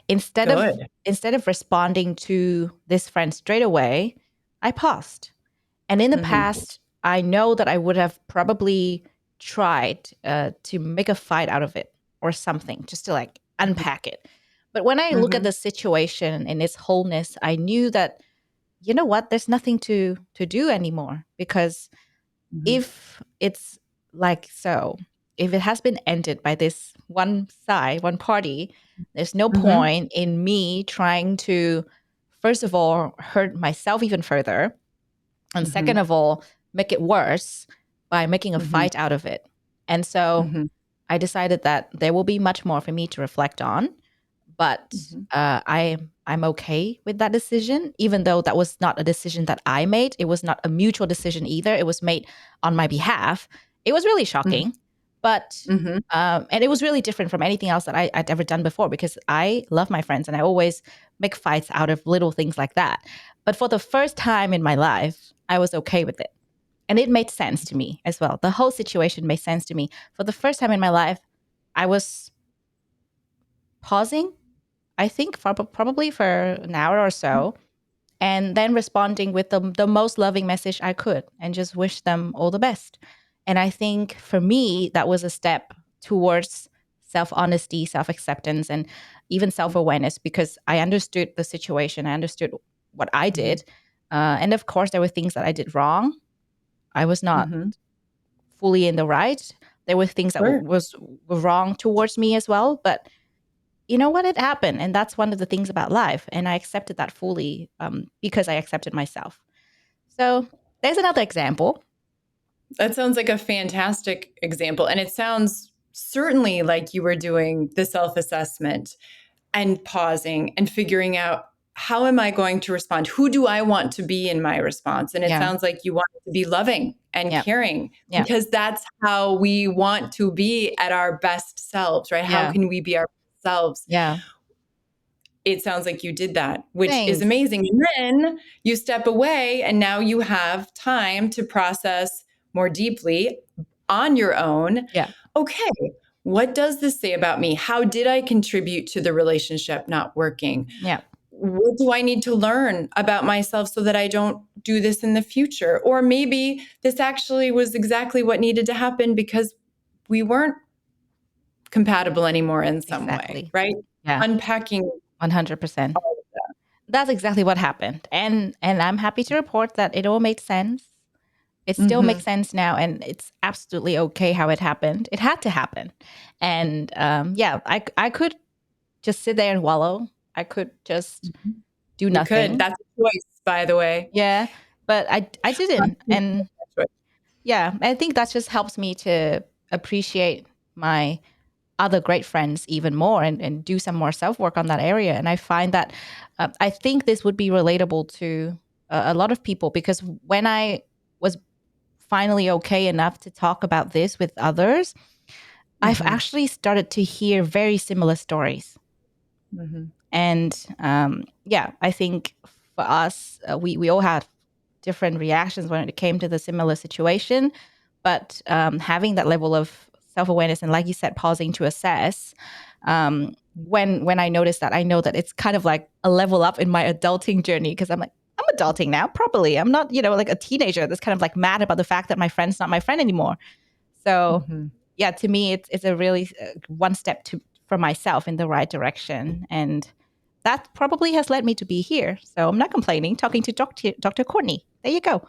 Speaker 1: Instead of
Speaker 2: Good.
Speaker 1: instead of responding to this friend straight away, I paused. And in the
Speaker 2: Mm-hmm.
Speaker 1: past, I know that I would have probably tried to make a fight out of it or something, just to like unpack it. But when I look at
Speaker 2: Mm-hmm.
Speaker 1: the situation in its wholeness, I knew that, you know what, there's nothing to do anymore, because
Speaker 2: Mm-hmm.
Speaker 1: if it's like so, if it has been ended by this one side, one party, there's no
Speaker 2: Mm-hmm.
Speaker 1: point in me trying to, first of all, hurt myself even further. And second
Speaker 2: Mm-hmm.
Speaker 1: of all, make it worse by making a
Speaker 2: Mm-hmm.
Speaker 1: fight out of it. And so
Speaker 2: Mm-hmm.
Speaker 1: I decided that there will be much more for me to reflect on, but
Speaker 2: Mm-hmm.
Speaker 1: I'm okay with that decision, even though that was not a decision that I made. It was not a mutual decision either. It was made on my behalf. It was really shocking, but
Speaker 2: Mm-hmm.
Speaker 1: and it was really different from anything else that I'd ever done before, because I love my friends and I always make fights out of little things like that. But for the first time in my life, I was okay with it. And it made sense to me as well. The whole situation made sense to me. For the first time in my life, I was pausing, I think, for probably for an hour or so, and then responding with the most loving message I could and just wish them all the best. And I think for me, that was a step towards self honesty, self acceptance, and even self awareness, because I understood the situation. I understood what I
Speaker 2: Mm-hmm.
Speaker 1: did. And of course, there were things that I did wrong. I was not
Speaker 2: Mm-hmm.
Speaker 1: fully in the right. There were things that
Speaker 2: Sure.
Speaker 1: were wrong towards me as well. But you know what? It happened. And that's one of the things about life. And I accepted that fully because I accepted myself. So there's another example.
Speaker 2: That sounds like a fantastic example. And it sounds certainly like you were doing the self assessment and pausing and figuring out, how am I going to respond? Who do I want to be in my response? And it
Speaker 1: Yeah.
Speaker 2: sounds like you want to be loving and
Speaker 1: Yeah.
Speaker 2: caring,
Speaker 1: Yeah.
Speaker 2: because that's how we want to be at our best selves, right? How
Speaker 1: Yeah.
Speaker 2: can we be our best selves?
Speaker 1: Yeah.
Speaker 2: It sounds like you did that, which is
Speaker 1: Thanks.
Speaker 2: amazing. And then you step away and now you have time to process more deeply on your own.
Speaker 1: Yeah.
Speaker 2: Okay, what does this say about me? How did I contribute to the relationship not working?
Speaker 1: Yeah.
Speaker 2: What do I need to learn about myself so that I don't do this in the future? Or maybe this actually was exactly what needed to happen because we weren't compatible anymore in some way,
Speaker 1: Exactly.
Speaker 2: right?
Speaker 1: Yeah.
Speaker 2: Unpacking
Speaker 1: 100%.
Speaker 2: all of that.
Speaker 1: That's exactly what happened. And I'm happy to report that it all made sense. It still
Speaker 2: Mm-hmm.
Speaker 1: makes sense now, and it's absolutely okay how it happened. It had to happen. And yeah, I could just sit there and wallow. I could just do
Speaker 2: You could.
Speaker 1: nothing.
Speaker 2: That's a choice, by the way.
Speaker 1: Yeah, but I didn't. And
Speaker 2: That's right.
Speaker 1: yeah, I think that just helps me to appreciate my other great friends even more, and do some more self work on that area. And I find that I think this would be relatable to a lot of people, because when I was finally okay enough to talk about this with others, I've
Speaker 2: Mm-hmm.
Speaker 1: actually started to hear very similar stories.
Speaker 2: Mm-hmm.
Speaker 1: And yeah, I think for us, we all had different reactions when it came to the similar situation. But having that level of self awareness and, like you said, pausing to assess. When I notice that, I know that it's kind of like a level up in my adulting journey, because I'm like, I'm adulting now, probably. I'm not, like a teenager that's kind of like mad about the fact that my friend's not my friend anymore. So
Speaker 2: Mm-hmm.
Speaker 1: yeah, to me, it's a really one step for myself in the right direction. And that probably has led me to be here. So I'm not complaining, talking to Dr. Cortney. There you go.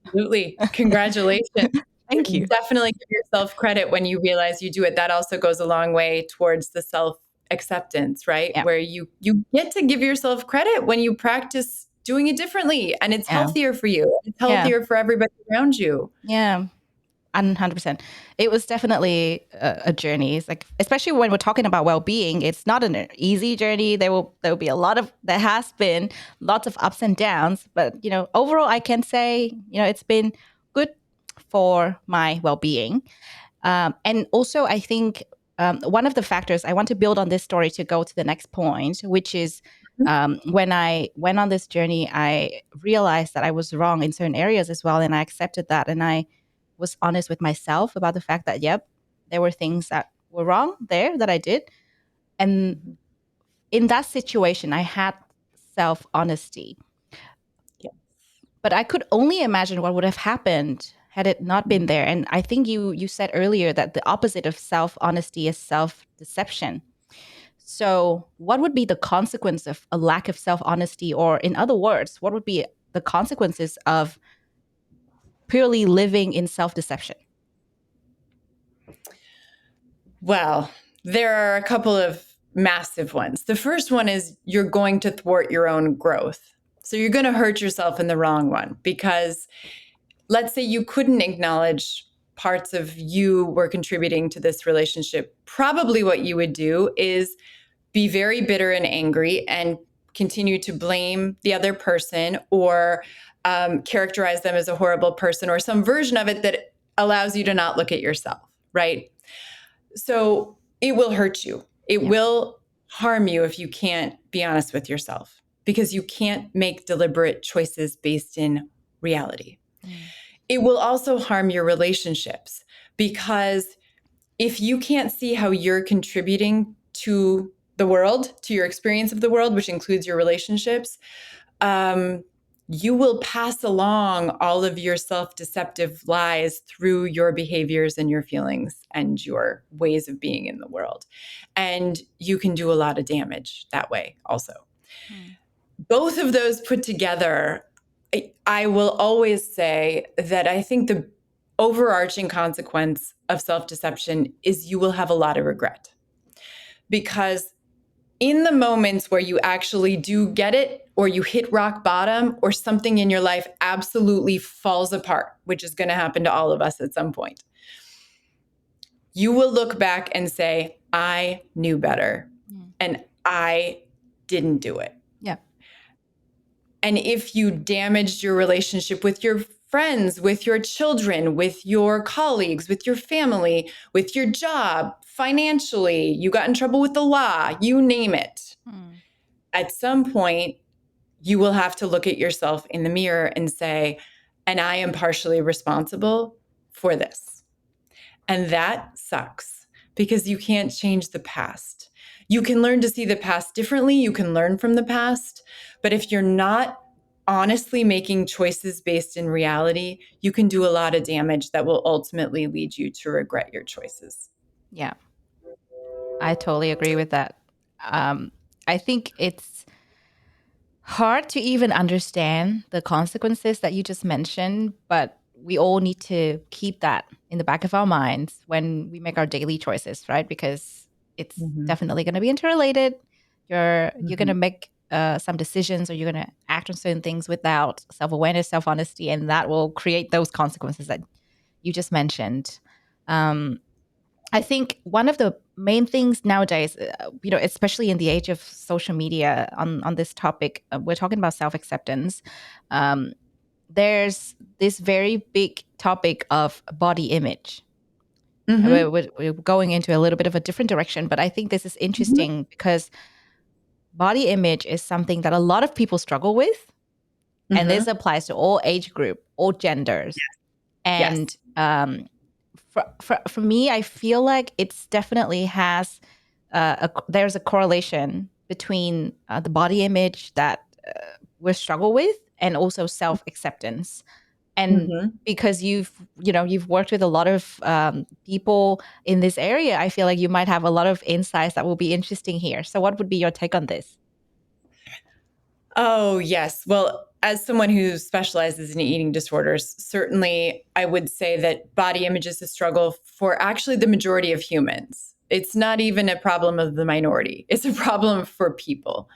Speaker 2: Absolutely. Congratulations.
Speaker 1: Thank you.
Speaker 2: Definitely give yourself credit when you realize you do it. That also goes a long way towards the self acceptance, right?
Speaker 1: Yeah.
Speaker 2: Where you get to give yourself credit when you practice doing it differently, and it's
Speaker 1: Yeah.
Speaker 2: healthier for you. It's
Speaker 1: Yeah.
Speaker 2: healthier for everybody around you.
Speaker 1: Yeah. 100%. It was definitely a journey. It's like, especially when we're talking about well-being, it's not an easy journey. There will be there has been lots of ups and downs, but overall I can say, it's been good for my well-being. And also I think one of the factors, I want to build on this story to go to the next point, which is when I went on this journey, I realized that I was wrong in certain areas as well. And I accepted that. And I was honest with myself about the fact that, yep, there were things that were wrong there that I did. And in that situation, I had self-honesty.
Speaker 2: Yeah.
Speaker 1: But I could only imagine what would have happened had it not been there. And I think you said earlier that the opposite of self-honesty is self-deception. So what would be the consequence of a lack of self-honesty? Or in other words, what would be the consequences of purely living in self-deception?
Speaker 2: Well, there are a couple of massive ones. The first one is you're going to thwart your own growth. So you're going to hurt yourself in the wrong one, because let's say you couldn't acknowledge parts of you were contributing to this relationship. Probably what you would do is be very bitter and angry and continue to blame the other person, or characterize them as a horrible person, or some version of it that allows you to not look at yourself, right? So it will hurt you. It will harm you if you can't be honest with yourself, because you can't make deliberate choices based in reality. It will also harm your relationships, because if you can't see how you're contributing to the world, to your experience of the world, which includes your relationships, you will pass along all of your self-deceptive lies through your behaviors and your feelings and your ways of being in the world. And you can do a lot of damage that way also. Both of those put together, I will always say that I think the overarching consequence of self-deception is you will have a lot of regret. Because in the moments where you actually do get it, or you hit rock bottom, or something in your life absolutely falls apart, which is going to happen to all of us at some point, you will look back and say, I knew better and I didn't do it.
Speaker 1: Yeah.
Speaker 2: And if you damaged your relationship with your friends, with your children, with your colleagues, with your family, with your job, financially, you got in trouble with the law, you name it. At some point, you will have to look at yourself in the mirror and say, and I am partially responsible for this. And that sucks, because you can't change the past. You can learn to see the past differently. You can learn from the past. But if you're not honestly making choices based in reality, you can do a lot of damage that will ultimately lead you to regret your choices.
Speaker 1: Yeah. I totally agree with that. I think it's hard to even understand the consequences that you just mentioned, but we all need to keep that in the back of our minds when we make our daily choices, right? Because it's definitely going to be interrelated. You're going to make some decisions, or you're going to act on certain things without self-awareness, self-honesty, and that will create those consequences that you just mentioned. I think one of the main things nowadays, especially in the age of social media on this topic, we're talking about self-acceptance. There's this very big topic of body image. We're going into a little bit of a different direction, but I think this is interesting because body image is something that a lot of people struggle with. And this applies to all age group, all genders. And for me, I feel like it's definitely has there's a correlation between the body image that we struggle with and also self-acceptance. And
Speaker 2: Mhm.
Speaker 1: because you've worked with a lot of people in this area, I feel like you might have a lot of insights that will be interesting here. So what would be your take on this?
Speaker 2: Oh, yes. Well, as someone who specializes in eating disorders, certainly I would say that body image is a struggle for actually the majority of humans. It's not even a problem of the minority, it's a problem for people.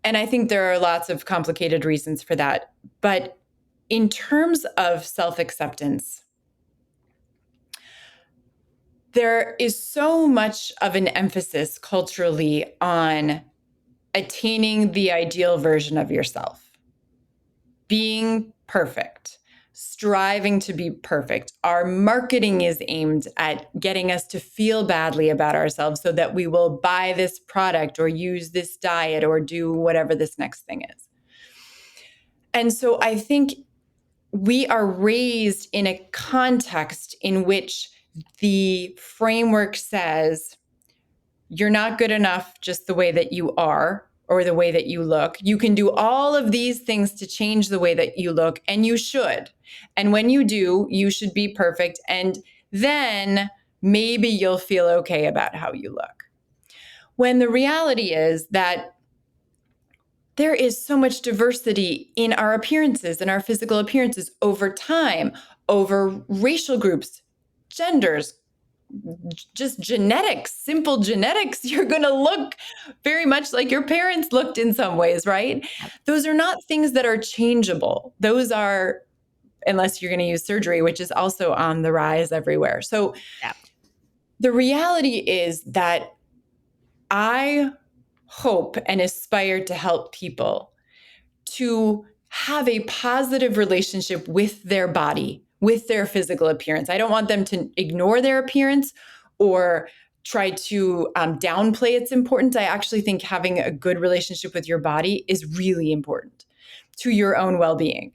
Speaker 2: And I think there are lots of complicated reasons for that. But in terms of self acceptance, there is so much of an emphasis culturally on attaining the ideal version of yourself, being perfect, striving to be perfect. Our marketing is aimed at getting us to feel badly about ourselves so that we will buy this product or use this diet or do whatever this next thing is. And so I think we are raised in a context in which the framework says you're not good enough just the way that you are or the way that you look. You can do all of these things to change the way that you look, and you should. And when you do, you should be perfect. And then maybe you'll feel okay about how you look. When the reality is that there is so much diversity in our appearances and our physical appearances over time, over racial groups, genders, just genetics, simple genetics. You're going to look very much like your parents looked in some ways, right? Those are not things that are changeable. Those are, unless you're going to use surgery, which is also on the rise everywhere. So
Speaker 1: Yeah.
Speaker 2: the reality is that I hope and aspire to help people to have a positive relationship with their body, with their physical appearance. I don't want them to ignore their appearance or try to downplay its importance. I actually think having a good relationship with your body is really important to your own well being.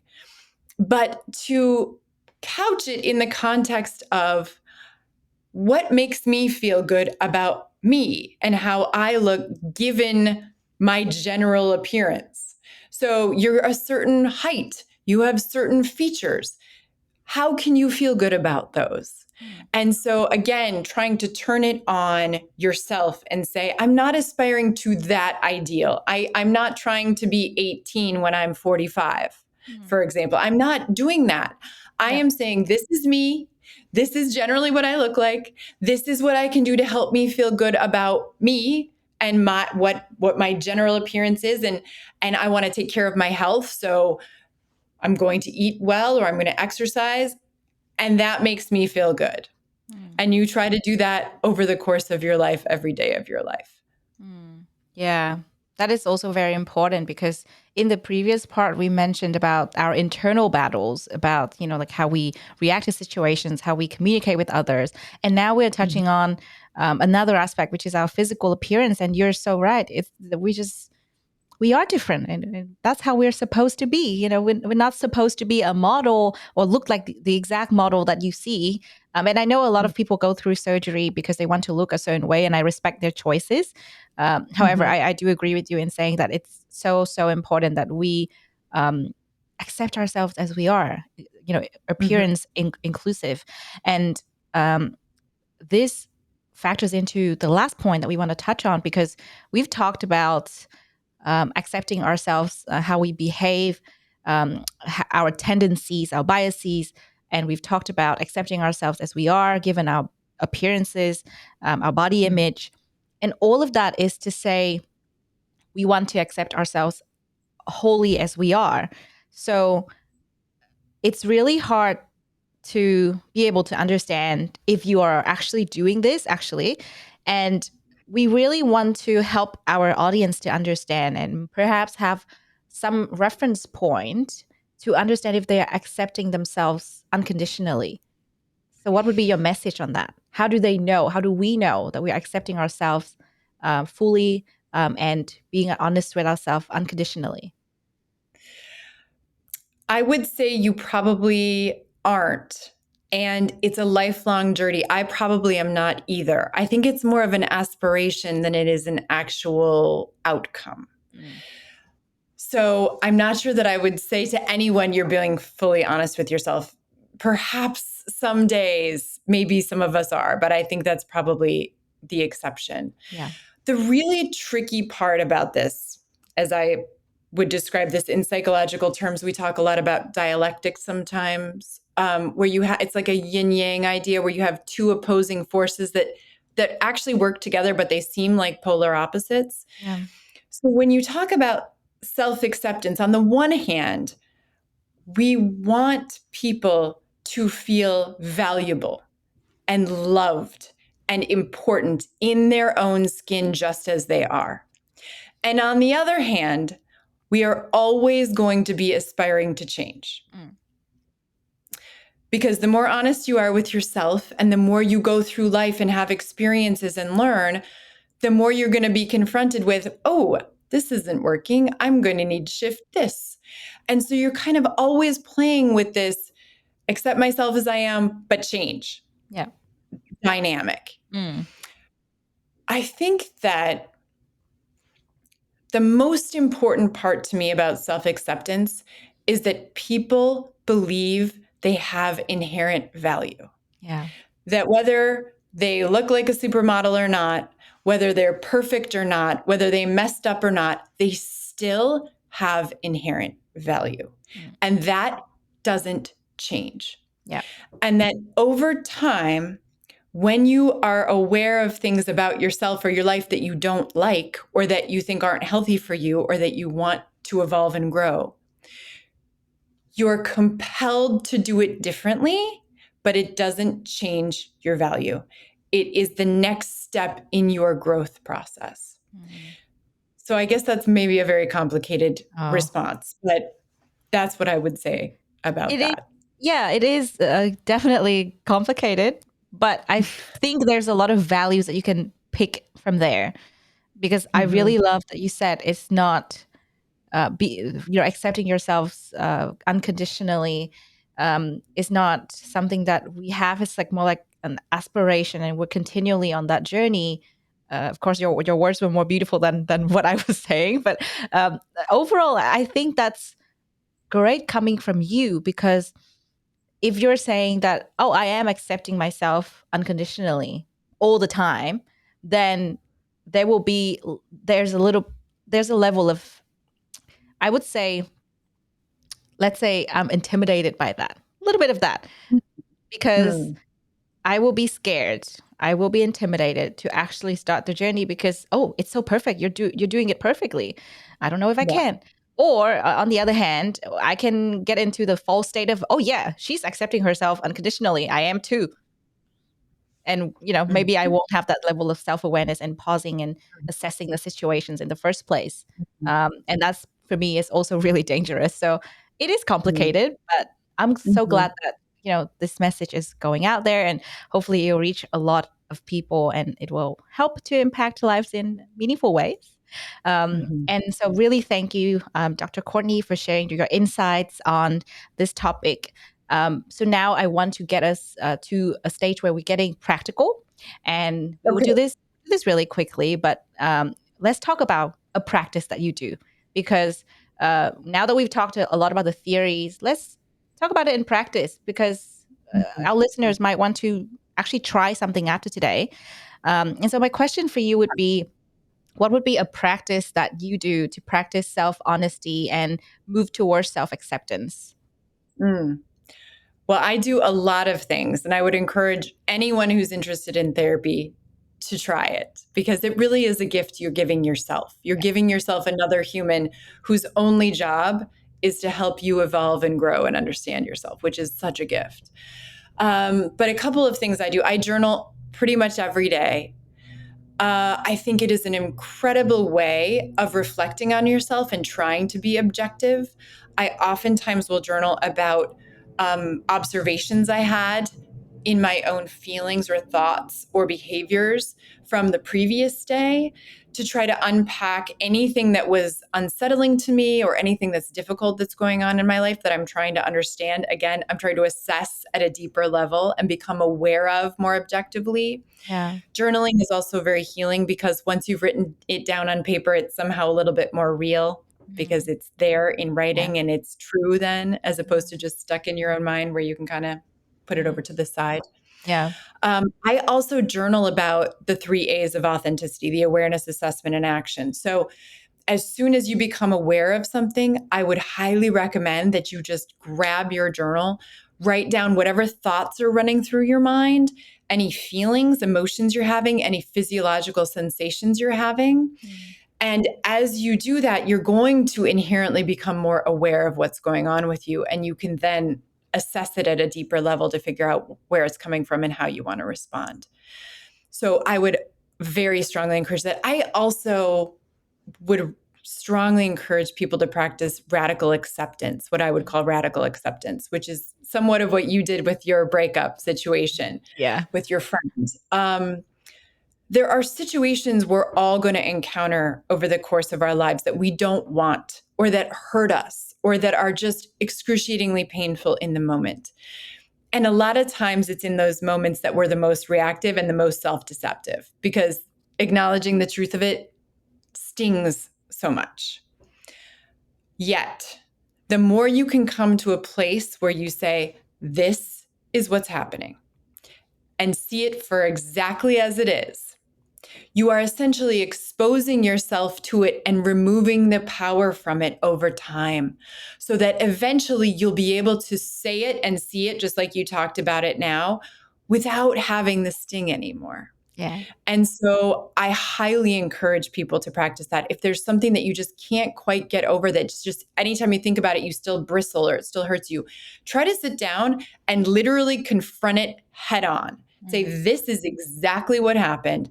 Speaker 2: But to couch it in the context of what makes me feel good about me and how I look given my general appearance. So you're a certain height, you have certain features. How can you feel good about those? And so, again, trying to turn it on yourself and say, I'm not aspiring to that ideal. I'm not trying to be 18 when I'm 45, for example. I'm not doing that. I
Speaker 1: Yeah.
Speaker 2: am saying, this is me. This is generally what I look like. This is what I can do to help me feel good about me and my what my general appearance is. And I want to take care of my health. So I'm going to eat well or I'm going to exercise. And that makes me feel good.
Speaker 1: Mm.
Speaker 2: And you try to do that over the course of your life, every day of your life.
Speaker 1: Mm. Yeah, that is also very important because in the previous part, we mentioned about our internal battles, about, like how we react to situations, how we communicate with others. And now we're
Speaker 2: Mhm.
Speaker 1: touching on another aspect, which is our physical appearance. And you're so right. It's we are different, and that's how we're supposed to be. We're not supposed to be a model or look like the exact model that you see. And I know a lot of people go through surgery because they want to look a certain way, and I respect their choices. However,
Speaker 2: Mhm.
Speaker 1: I do agree with you in saying that it's so important that we accept ourselves as we are,
Speaker 2: Mhm.
Speaker 1: appearance inclusive. And this factors into the last point that we want to touch on, because we've talked about accepting ourselves, how we behave, our tendencies, our biases. And we've talked about accepting ourselves as we are, given our appearances, our body
Speaker 2: Mhm.
Speaker 1: image. And all of that is to say we want to accept ourselves wholly as we are. So it's really hard to be able to understand if you are actually doing this, actually. And we really want to help our audience to understand and perhaps have some reference point to understand if they are accepting themselves unconditionally. So, what would be your message on that? How do they know? How do we know that we are accepting ourselves fully, and being honest with ourselves unconditionally?
Speaker 2: I would say you probably aren't. And it's a lifelong journey. I probably am not either. I think it's more of an aspiration than it is an actual outcome.
Speaker 1: Mm.
Speaker 2: So I'm not sure that I would say to anyone, you're being fully honest with yourself. Perhaps some days, maybe some of us are, but I think that's probably the exception.
Speaker 1: Yeah.
Speaker 2: The really tricky part about this, as I would describe this in psychological terms, we talk a lot about dialectics sometimes, where it's like a yin yang idea, where you have two opposing forces that actually work together, but they seem like polar opposites.
Speaker 1: Yeah.
Speaker 2: So when you talk about self-acceptance, on the one hand, we want people to feel valuable and loved and important in their own skin just as they are. And on the other hand, we are always going to be aspiring to change. Because the more honest you are with yourself and the more you go through life and have experiences and learn, the more you're going to be confronted with, oh, this isn't working. I'm going to need to shift this. And so you're kind of always playing with this accept myself as I am, but change.
Speaker 1: Yeah.
Speaker 2: Dynamic. I think that the most important part to me about self-acceptance is that people believe they have inherent value.
Speaker 1: Yeah.
Speaker 2: That whether they look like a supermodel or not, whether they're perfect or not, whether they messed up or not, they still have inherent value. And that doesn't change.
Speaker 1: Yeah.
Speaker 2: And that over time, when you are aware of things about yourself or your life that you don't like, or that you think aren't healthy for you, or that you want to evolve and grow, you're compelled to do it differently, but it doesn't change your value. It is the next step in your growth process. So I guess that's maybe a very complicated response, but that's what I would say about that.
Speaker 1: Yeah, it is definitely complicated, but I think there's a lot of values that you can pick from there, because I really love that you said it's not you're accepting yourselves unconditionally is not something that we have. It's like more like an aspiration, and we're continually on that journey. Of course, your words were more beautiful than what I was saying, but overall, I think that's great coming from you, because if you're saying that, oh, I am accepting myself unconditionally all the time, then there's a level of, I would say, let's say I'm intimidated by that, a little bit of that, because I will be scared. I will be intimidated to actually start the journey because, oh, it's so perfect. You're doing it perfectly. I don't know if I can. Or on the other hand, I can get into the false state of, oh yeah, she's accepting herself unconditionally. I am too. And, maybe I won't have that level of self-awareness and pausing and assessing the situations in the first place. And that's, for me, is also really dangerous. So it is complicated, but I'm so glad that, this message is going out there, and hopefully it'll reach a lot of people and it will help to impact lives in meaningful ways. And so really thank you, Dr. Cortney, for sharing your insights on this topic. So now I want to get us to a stage where we're getting practical, and we will do this really quickly, but let's talk about a practice that you do, because now that we've talked a lot about the theories, let's talk about it in practice, because our listeners might want to actually try something after today. And so my question for you would be, what would be a practice that you do to practice self-honesty and move towards self-acceptance?
Speaker 2: Well, I do a lot of things, and I would encourage anyone who's interested in therapy to try it, because it really is a gift you're giving yourself. You're giving yourself another human whose only job is to help you evolve and grow and understand yourself, which is such a gift. But a couple of things I do. I journal pretty much every day. I think it is an incredible way of reflecting on yourself and trying to be objective. I oftentimes will journal about observations I had in my own feelings or thoughts or behaviors from the previous day, to try to unpack anything that was unsettling to me or anything that's difficult that's going on in my life that I'm trying to understand. Again, I'm trying to assess at a deeper level and become aware of more objectively.
Speaker 1: Yeah.
Speaker 2: Journaling is also very healing, because once you've written it down on paper, it's somehow a little bit more real. because it's there in writing
Speaker 1: Yeah.
Speaker 2: and it's true then, as opposed to just stuck in your own mind where you can kind of put it over to the side.
Speaker 1: Yeah.
Speaker 2: I also journal about the 3 A's of authenticity: the awareness, assessment, and action. So as soon as you become aware of something, I would highly recommend that you just grab your journal, write down whatever thoughts are running through your mind, any feelings, emotions you're having, any physiological sensations you're having. And as you do that, you're going to inherently become more aware of what's going on with you. And you can then assess it at a deeper level to figure out where it's coming from and how you want to respond. So I would very strongly encourage that. I also would strongly encourage people to practice radical acceptance, what I would call radical acceptance, which is somewhat of what you did with your breakup situation
Speaker 1: Yeah.
Speaker 2: with your friends. There are situations we're all going to encounter over the course of our lives that we don't want, or that hurt us, or that are just excruciatingly painful in the moment. And a lot of times it's in those moments that we're the most reactive and the most self-deceptive, because acknowledging the truth of it stings so much. Yet, the more you can come to a place where you say, this is what's happening, and see it for exactly as it is, you are essentially exposing yourself to it and removing the power from it over time, so that eventually you'll be able to say it and see it just like you talked about it now, without having the sting anymore.
Speaker 1: Yeah.
Speaker 2: And so I highly encourage people to practice that. If there's something that you just can't quite get over, that's just anytime you think about it, you still bristle or it still hurts you, try to sit down and literally confront it head on. Say, this is exactly what happened.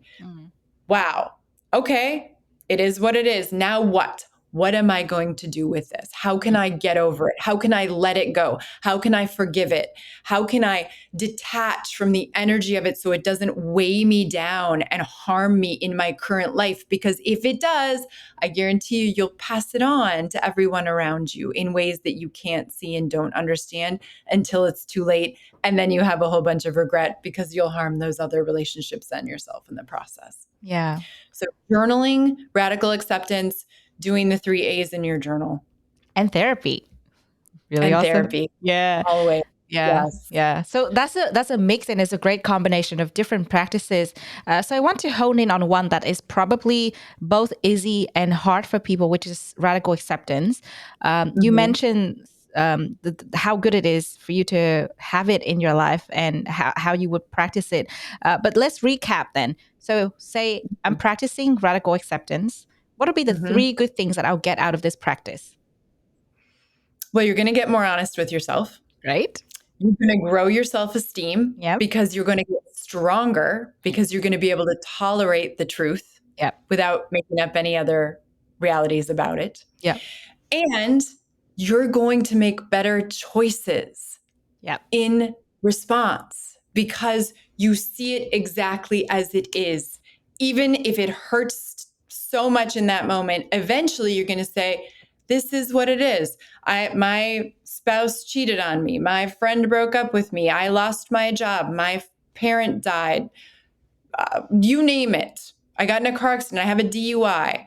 Speaker 2: Wow. Okay. It is what it is. Now what? What am I going to do with this? How can I get over it? How can I let it go? How can I forgive it? How can I detach from the energy of it so it doesn't weigh me down and harm me in my current life? Because if it does, I guarantee you, you'll pass it on to everyone around you in ways that you can't see and don't understand until it's too late. And then you have a whole bunch of regret because you'll harm those other relationships and yourself in the process.
Speaker 1: Yeah.
Speaker 2: So journaling, radical acceptance, doing the 3 A's in your journal.
Speaker 1: And therapy. Really
Speaker 2: And
Speaker 1: awesome.
Speaker 2: therapy.
Speaker 1: Yeah.
Speaker 2: Always.
Speaker 1: Yeah.
Speaker 2: Yes.
Speaker 1: Yeah. So that's a mix, and it's a great combination of different practices. So I want to hone in on one that is probably both easy and hard for people, which is radical acceptance. You mentioned how good it is for you to have it in your life and how you would practice it. But let's recap then. So say I'm practicing radical acceptance. What would be the 3 good things that I'll get out of this practice?
Speaker 2: Well, you're going to get more honest with yourself.
Speaker 1: Right?
Speaker 2: You're going to grow your self-esteem
Speaker 1: Yep.
Speaker 2: because you're going to get stronger, because you're going to be able to tolerate the truth
Speaker 1: Yep.
Speaker 2: without making up any other realities about it.
Speaker 1: Yep.
Speaker 2: And you're going to make better choices
Speaker 1: Yep.
Speaker 2: in response because you see it exactly as it is. Even if it hurts so much in that moment, eventually you're going to say, this is what it is. My spouse cheated on me. My friend broke up with me. I lost my job. My parent died. You name it. I got in a car accident. I have a DUI.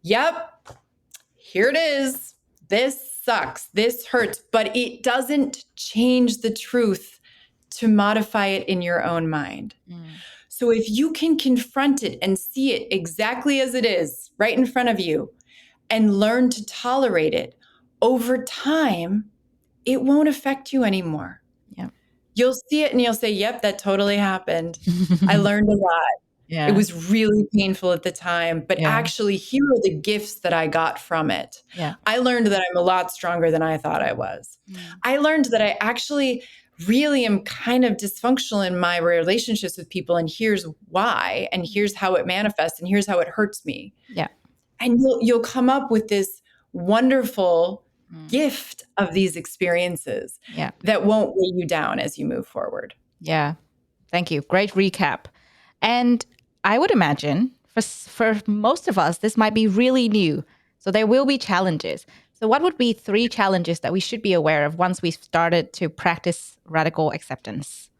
Speaker 2: Yep. Here it is. This sucks. This hurts, but it doesn't change the truth to modify it in your own mind. So if you can confront it and see it exactly as it is right in front of you and learn to tolerate it, over time, it won't affect you anymore.
Speaker 1: Yep.
Speaker 2: You'll see it and you'll say, yep, that totally happened. I learned a lot.
Speaker 1: Yeah.
Speaker 2: It was really painful at the time, but
Speaker 1: Yeah.
Speaker 2: actually here are the gifts that I got from it.
Speaker 1: Yeah.
Speaker 2: I learned that I'm a lot stronger than I thought I was. I learned that I actually really am kind of dysfunctional in my relationships with people, and here's why, and here's how it manifests, and here's how it hurts me.
Speaker 1: Yeah.
Speaker 2: And you'll come up with this wonderful gift of these experiences that won't weigh you down as you move forward.
Speaker 1: Yeah. Thank you. Great recap. And I would imagine for most of us, this might be really new. So there will be challenges. So what would be 3 challenges that we should be aware of once we've started to practice radical acceptance?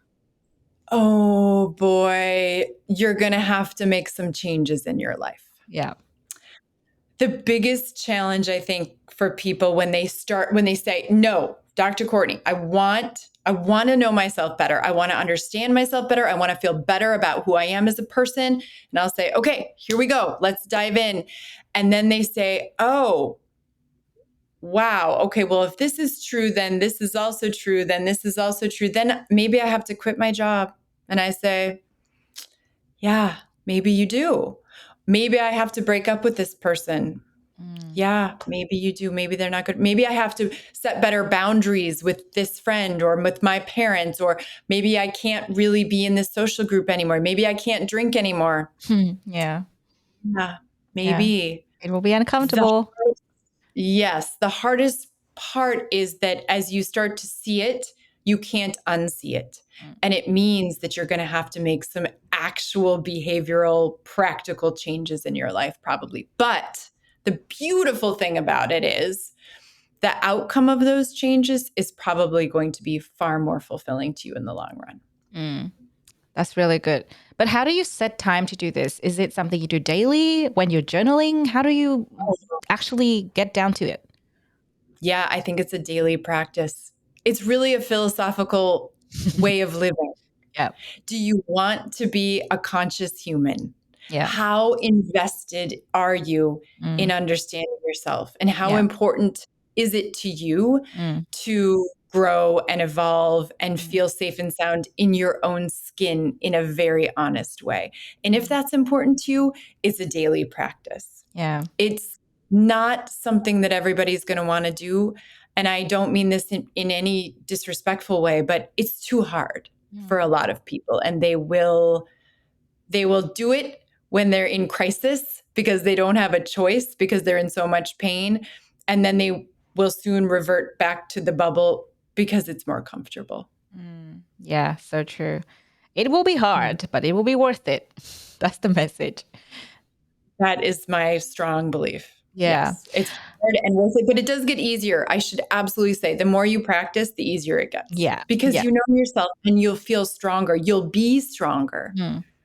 Speaker 2: Oh boy, you're going to have to make some changes in your life.
Speaker 1: Yeah.
Speaker 2: The biggest challenge, I think, for people when they say, no, Dr. Cortney, I want to know myself better. I want to understand myself better. I want to feel better about who I am as a person. And I'll say, okay, here we go. Let's dive in. And then they say, oh, wow, okay, well, if this is true, then this is also true. Then this is also true. Then maybe I have to quit my job. And I say, yeah, maybe you do. Maybe I have to break up with this person. Yeah, maybe you do. Maybe they're not good. Maybe I have to set better boundaries with this friend or with my parents, or maybe I can't really be in this social group anymore. Maybe I can't drink anymore.
Speaker 1: Yeah.
Speaker 2: Yeah,
Speaker 1: Yeah.
Speaker 2: maybe.
Speaker 1: It will be
Speaker 2: The
Speaker 1: uncomfortable.
Speaker 2: Yes, the hardest part is that as you start to see it, you can't unsee it. And it means that you're going to have to make some actual behavioral, practical changes in your life, probably. But the beautiful thing about it is the outcome of those changes is probably going to be far more fulfilling to you in the long run.
Speaker 1: That's really good. But how do you set time to do this? Is it something you do daily when you're journaling? How do you actually get down to it?
Speaker 2: Yeah, I think it's a daily practice. It's really a philosophical way of living.
Speaker 1: Yeah.
Speaker 2: Do you want to be a conscious human?
Speaker 1: Yeah.
Speaker 2: How invested are you in
Speaker 1: Mm.
Speaker 2: understanding yourself? And how
Speaker 1: Yeah.
Speaker 2: important is it to you
Speaker 1: Mm.
Speaker 2: to grow and evolve and
Speaker 1: Mm.
Speaker 2: feel safe and sound in your own skin in a very honest way? And if that's important to you, it's a daily practice.
Speaker 1: Yeah.
Speaker 2: It's not something that everybody's going to want to do. And I don't mean this in any disrespectful way, but it's too hard for a lot of people. And they will do it when they're in crisis because they don't have a choice because they're in so much pain. And then they will soon revert back to the bubble because it's more comfortable.
Speaker 1: Yeah, so true. It will be hard, but it will be worth it. That's the message.
Speaker 2: That is my strong belief.
Speaker 1: Yeah.
Speaker 2: Yes, it's hard and worth it, but it does get easier. I should absolutely say the more you practice, the easier it gets
Speaker 1: Yeah.
Speaker 2: because
Speaker 1: Yeah.
Speaker 2: you know yourself and you'll feel stronger. You'll be stronger.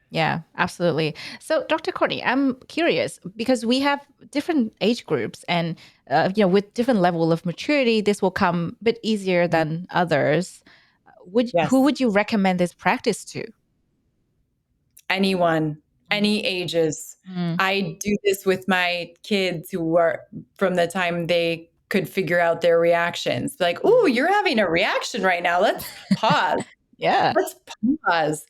Speaker 1: Yeah, absolutely. So, Dr. Courtney, I'm curious because we have different age groups, and with different level of maturity, this will come a bit easier than others. Who
Speaker 2: Yes.
Speaker 1: would you recommend this practice to?
Speaker 2: Anyone, any ages. I do this with my kids who are from the time they could figure out their reactions. Like, oh, you're having a reaction right now. Let's pause.
Speaker 1: Yeah.
Speaker 2: Let's pause.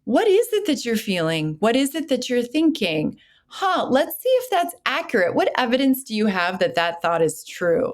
Speaker 2: What is it that you're feeling? What is it that you're thinking? Let's see if that's accurate. What evidence do you have that that thought is true?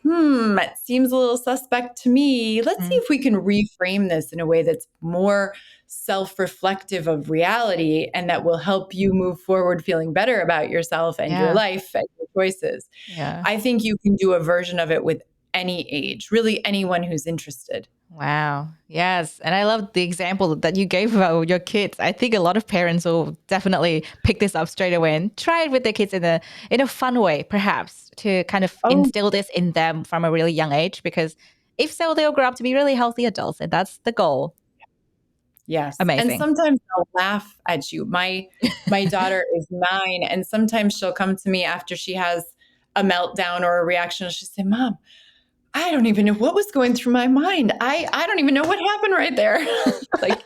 Speaker 2: It seems a little suspect to me. Let's see if we can reframe this in a way that's more self reflective of reality and that will help you move forward feeling better about yourself and your
Speaker 1: Yeah.
Speaker 2: life and your choices.
Speaker 1: Yeah.
Speaker 2: I think you can do a version of it with any age, really anyone who's interested.
Speaker 1: Wow. Yes. And I love the example that you gave about your kids. I think a lot of parents will definitely pick this up straight away and try it with their kids in a fun way, perhaps, to kind of
Speaker 2: Oh,
Speaker 1: instill this in them from a really young age, because if so, they'll grow up to be really healthy adults. And that's the goal.
Speaker 2: yes. And
Speaker 1: Amazing.
Speaker 2: sometimes I'll laugh at you. My daughter is 9, and sometimes she'll come to me after she has a meltdown or a reaction. She'll say, Mom, I don't even know what was going through my mind. I don't even know what happened right there. Like,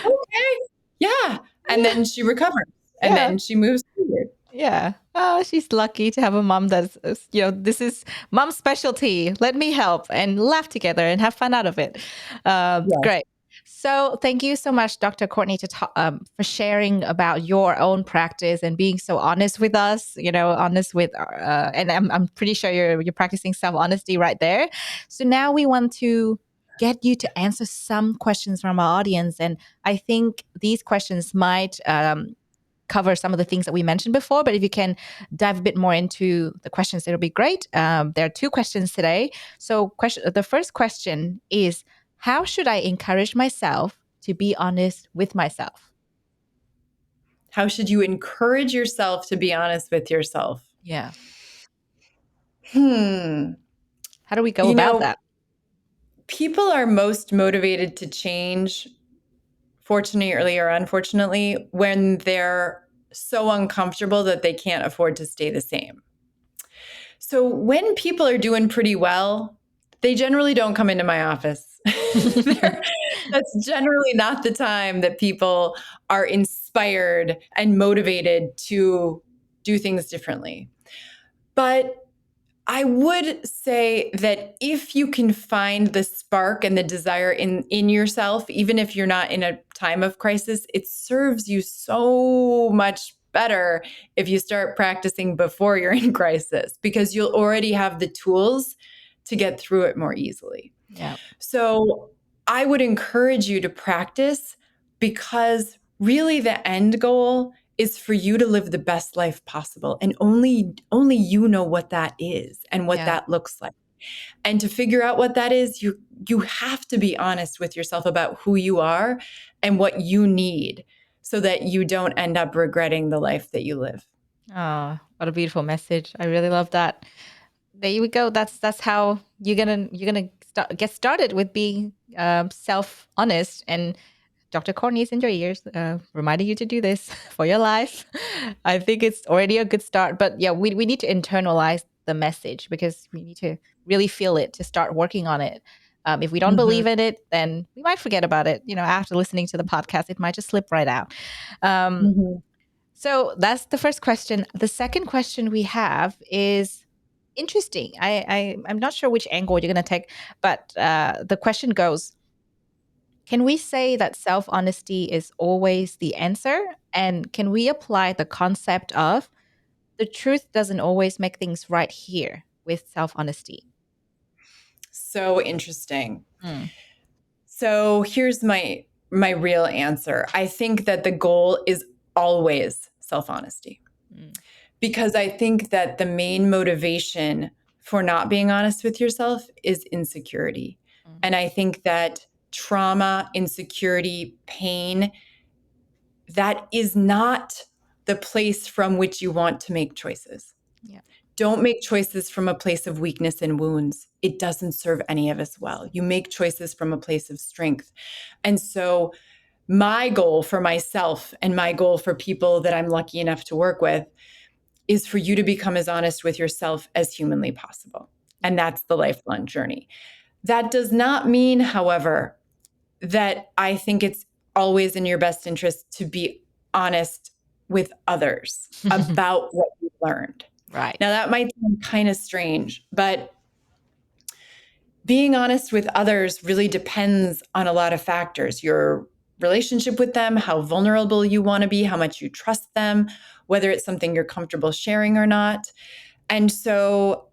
Speaker 2: okay, yeah. And then she recovers and
Speaker 1: Yeah.
Speaker 2: then she moves forward.
Speaker 1: Yeah. Oh, she's lucky to have a mom that's, this is mom's specialty. Let me help and laugh together and have fun out of it.
Speaker 2: Yes.
Speaker 1: Great. So thank you so much, Dr. Courtney, for sharing about your own practice and being so honest with us, honest with, and I'm pretty sure you're practicing self-honesty right there. So now we want to get you to answer some questions from our audience. And I think these questions might cover some of the things that we mentioned before, but if you can dive a bit more into the questions, it'll be great. There are 2 questions today. So the first question is, how should I encourage myself to be honest with myself?
Speaker 2: How should you encourage yourself to be honest with yourself?
Speaker 1: Yeah.
Speaker 2: Hmm.
Speaker 1: How do we go
Speaker 2: You
Speaker 1: about
Speaker 2: know,
Speaker 1: that?
Speaker 2: people are most motivated to change, fortunately or unfortunately, when they're so uncomfortable that they can't afford to stay the same. So when people are doing pretty well, they generally don't come into my office. That's generally not the time that people are inspired and motivated to do things differently. But I would say that if you can find the spark and the desire in yourself, even if you're not in a time of crisis, it serves you so much better if you start practicing before you're in crisis, because you'll already have the tools to get through it more easily.
Speaker 1: Yeah.
Speaker 2: So I would encourage you to practice, because really the end goal is for you to live the best life possible. And only you know what that is and what that looks like. And to figure out what that is, you have to be honest with yourself about who you are and what you need, so that you don't end up regretting the life that you live.
Speaker 1: Oh, what a beautiful message. I really love that. There you go. That's how you're gonna get started with being self-honest. And Dr. Cortney is in your ears, reminding you to do this for your life. I think it's already a good start. But yeah, we need to internalize the message, because we need to really feel it to start working on it. If we don't believe in it, then we might forget about it. After listening to the podcast, it might just slip right out. So that's the first question. The second question we have is interesting. I'm not sure which angle you're going to take, but the question goes, can we say that self-honesty is always the answer? And can we apply the concept of the truth doesn't always make things right here with self-honesty?
Speaker 2: So interesting.
Speaker 1: Mm.
Speaker 2: So here's my real answer. I think that the goal is always self-honesty. Because I think that the main motivation for not being honest with yourself is insecurity. And I think that trauma, insecurity, pain, that is not the place from which you want to make choices.
Speaker 1: Yeah.
Speaker 2: Don't make choices from a place of weakness and wounds. It doesn't serve any of us well. You make choices from a place of strength. And so my goal for myself and my goal for people that I'm lucky enough to work with is for you to become as honest with yourself as humanly possible. And that's the lifelong journey. That does not mean, however, that I think it's always in your best interest to be honest with others about what you've learned.
Speaker 1: Right.
Speaker 2: Now, that might sound kind of strange, but being honest with others really depends on a lot of factors. Your relationship with them, how vulnerable you want to be, how much you trust them, whether it's something you're comfortable sharing or not. And so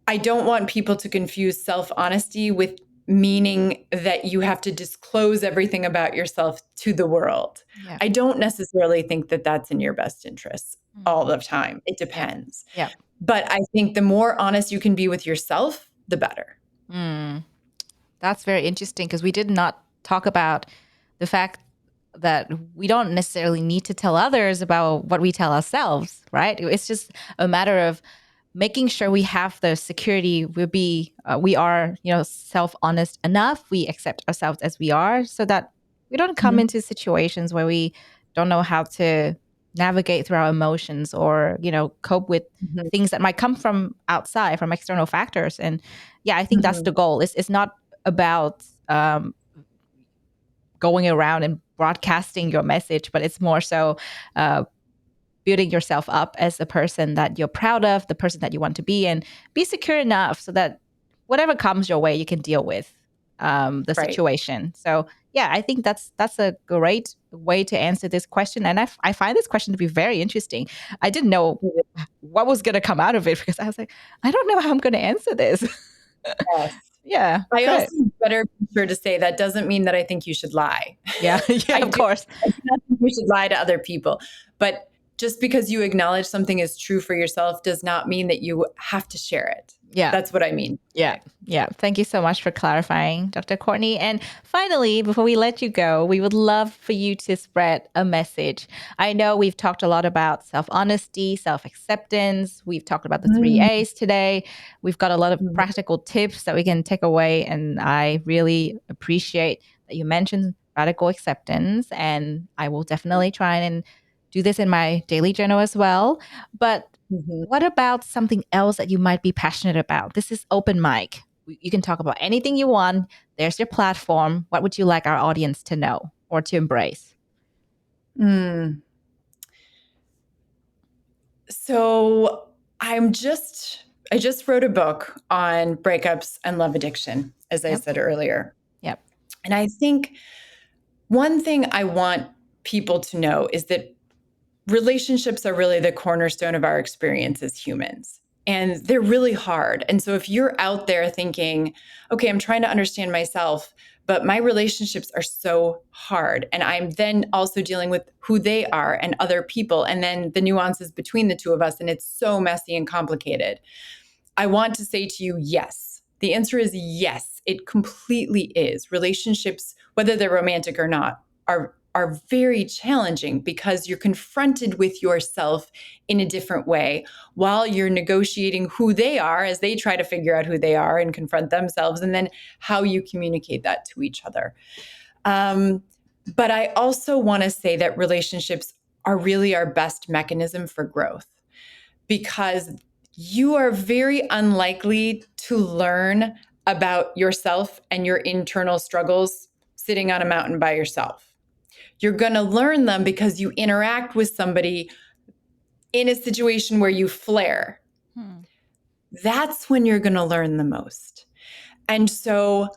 Speaker 2: I don't want people to confuse self-honesty with meaning that you have to disclose everything about yourself to the world.
Speaker 1: Yeah.
Speaker 2: I don't necessarily think that that's in your best interest all the time. It depends.
Speaker 1: Yeah.
Speaker 2: But I think the more honest you can be with yourself, the better.
Speaker 1: That's very interesting, because we did not talk about the fact that we don't necessarily need to tell others about what we tell ourselves, right? It's just a matter of making sure we have the security. We are, self-honest enough. We accept ourselves as we are, so that we don't come into situations where we don't know how to navigate through our emotions, or, cope with things that might come from outside, from external factors. And yeah, I think that's the goal. It's not about going around and broadcasting your message, but it's more so building yourself up as a person that you're proud of, the person that you want to be, and be secure enough so that whatever comes your way, you can deal with the situation. So yeah, I think that's a great way to answer this question. And I find this question to be very interesting. I didn't know what was going to come out of it, because I was like, I don't know how I'm going to answer this.
Speaker 2: Yes.
Speaker 1: Yeah.
Speaker 2: I also better be sure to say that doesn't mean that I think you should lie.
Speaker 1: Yeah, of course.
Speaker 2: I do not think you should lie to other people. But just because you acknowledge something is true for yourself does not mean that you have to share it.
Speaker 1: Yeah.
Speaker 2: That's what I mean.
Speaker 1: Yeah. Yeah. Thank you so much for clarifying, Dr. Cortney. And finally, before we let you go, we would love for you to spread a message. I know we've talked a lot about self-honesty, self-acceptance. We've talked about the 3 A's today. We've got a lot of practical tips that we can take away. And I really appreciate that you mentioned radical acceptance. And I will definitely try and do this in my daily journal as well. But what about something else that you might be passionate about? This is open mic. You can talk about anything you want. There's your platform. What would you like our audience to know or to embrace?
Speaker 2: So I just wrote a book on breakups and love addiction, as I said earlier.
Speaker 1: Yep.
Speaker 2: And I think one thing I want people to know is that relationships are really the cornerstone of our experience as humans. And they're really hard. And so if you're out there thinking, okay, I'm trying to understand myself, but my relationships are so hard. And I'm then also dealing with who they are and other people, and then the nuances between the two of us. And it's so messy and complicated. I want to say to you, yes. The answer is yes, it completely is. Relationships, whether they're romantic or not, are very challenging because you're confronted with yourself in a different way while you're negotiating who they are as they try to figure out who they are and confront themselves, and then how you communicate that to each other. But I also want to say that relationships are really our best mechanism for growth, because you are very unlikely to learn about yourself and your internal struggles sitting on a mountain by yourself. You're going to learn them because you interact with somebody in a situation where you flare. That's when you're going to learn the most. And so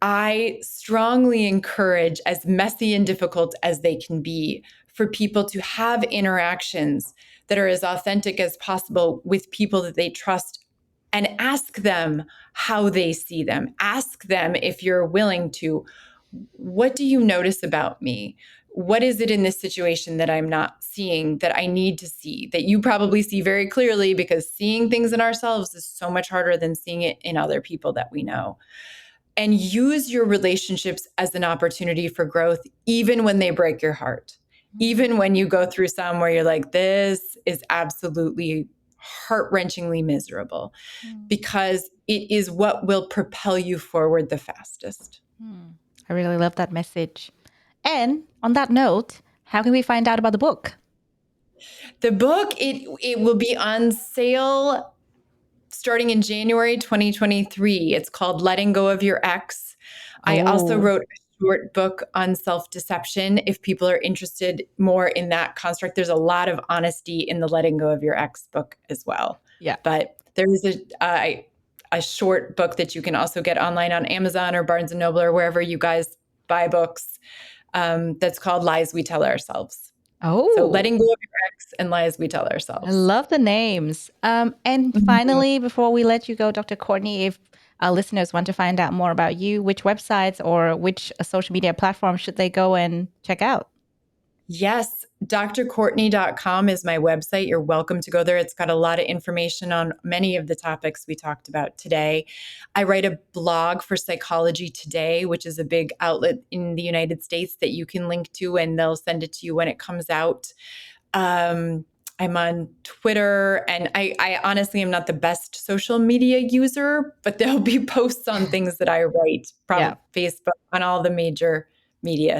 Speaker 2: I strongly encourage, as messy and difficult as they can be, for people to have interactions that are as authentic as possible with people that they trust, and ask them how they see them. Ask them, if you're willing to, what do you notice about me? What is it in this situation that I'm not seeing that I need to see, that you probably see very clearly, because seeing things in ourselves is so much harder than seeing it in other people that we know. And use your relationships as an opportunity for growth, even when they break your heart, even when you go through some where you're like, this is absolutely heart-wrenchingly miserable, because it is what will propel you forward the fastest.
Speaker 1: I really love that message. And on that note, how can we find out about the book?
Speaker 2: The book, it will be on sale starting in January 2023. It's called Letting Go of Your Ex. I also wrote a short book on self-deception. If people are interested more in that construct, there's a lot of honesty in the Letting Go of Your Ex book as well.
Speaker 1: Yeah.
Speaker 2: But there is a short book that you can also get online on Amazon or Barnes & Noble or wherever you guys buy books, that's called Lies We Tell Ourselves. So Letting Go of Your Ex and Lies We Tell Ourselves.
Speaker 1: I love the names. And finally, before we let you go, Dr. Cortney, if our listeners want to find out more about you, which websites or which social media platforms should they go and check out?
Speaker 2: Yes, drcortney.com is my website. You're welcome to go there. It's got a lot of information on many of the topics we talked about today. I write a blog for Psychology Today, which is a big outlet in the United States that you can link to, and they'll send it to you when it comes out. I'm on Twitter, and I honestly am not the best social media user, but there'll be posts on things that I write from Facebook, on all the major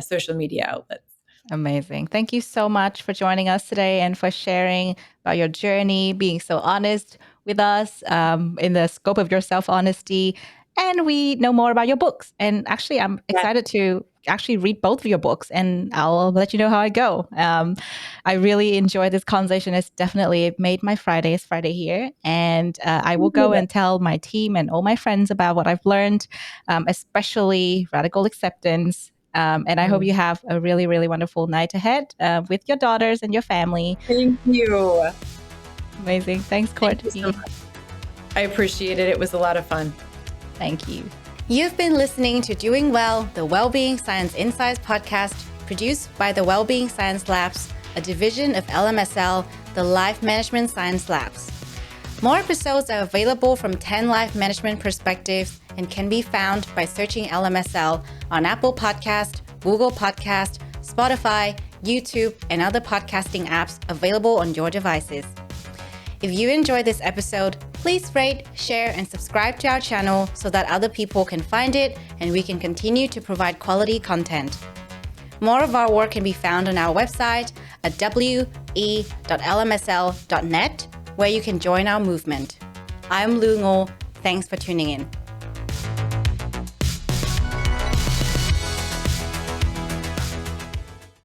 Speaker 2: social media outlets.
Speaker 1: Amazing. Thank you so much for joining us today and for sharing about your journey, being so honest with us in the scope of your self-honesty. And we know more about your books. And actually, I'm excited to actually read both of your books, and I'll let you know how I go. I really enjoyed this conversation. It's definitely made my Friday here. And I will go and tell my team and all my friends about what I've learned, especially radical acceptance. And I hope you have a really, really wonderful night ahead with your daughters and your family.
Speaker 2: Thank you.
Speaker 1: Amazing. Thanks, Cortney.
Speaker 2: Thank you so much. I appreciate it. It was a lot of fun.
Speaker 1: Thank you. You've been listening to Doing Well, the Wellbeing Science Insights Podcast, produced by the Wellbeing Science Labs, a division of LMSL, the Life Management Science Labs. More episodes are available from 10 life management perspectives and can be found by searching LMSL on Apple Podcast, Google Podcast, Spotify, YouTube, and other podcasting apps available on your devices. If you enjoyed this episode, please rate, share, and subscribe to our channel so that other people can find it and we can continue to provide quality content. More of our work can be found on our website, at we.lmsl.net, where you can join our movement. I'm Lu Ngo. Thanks for tuning in.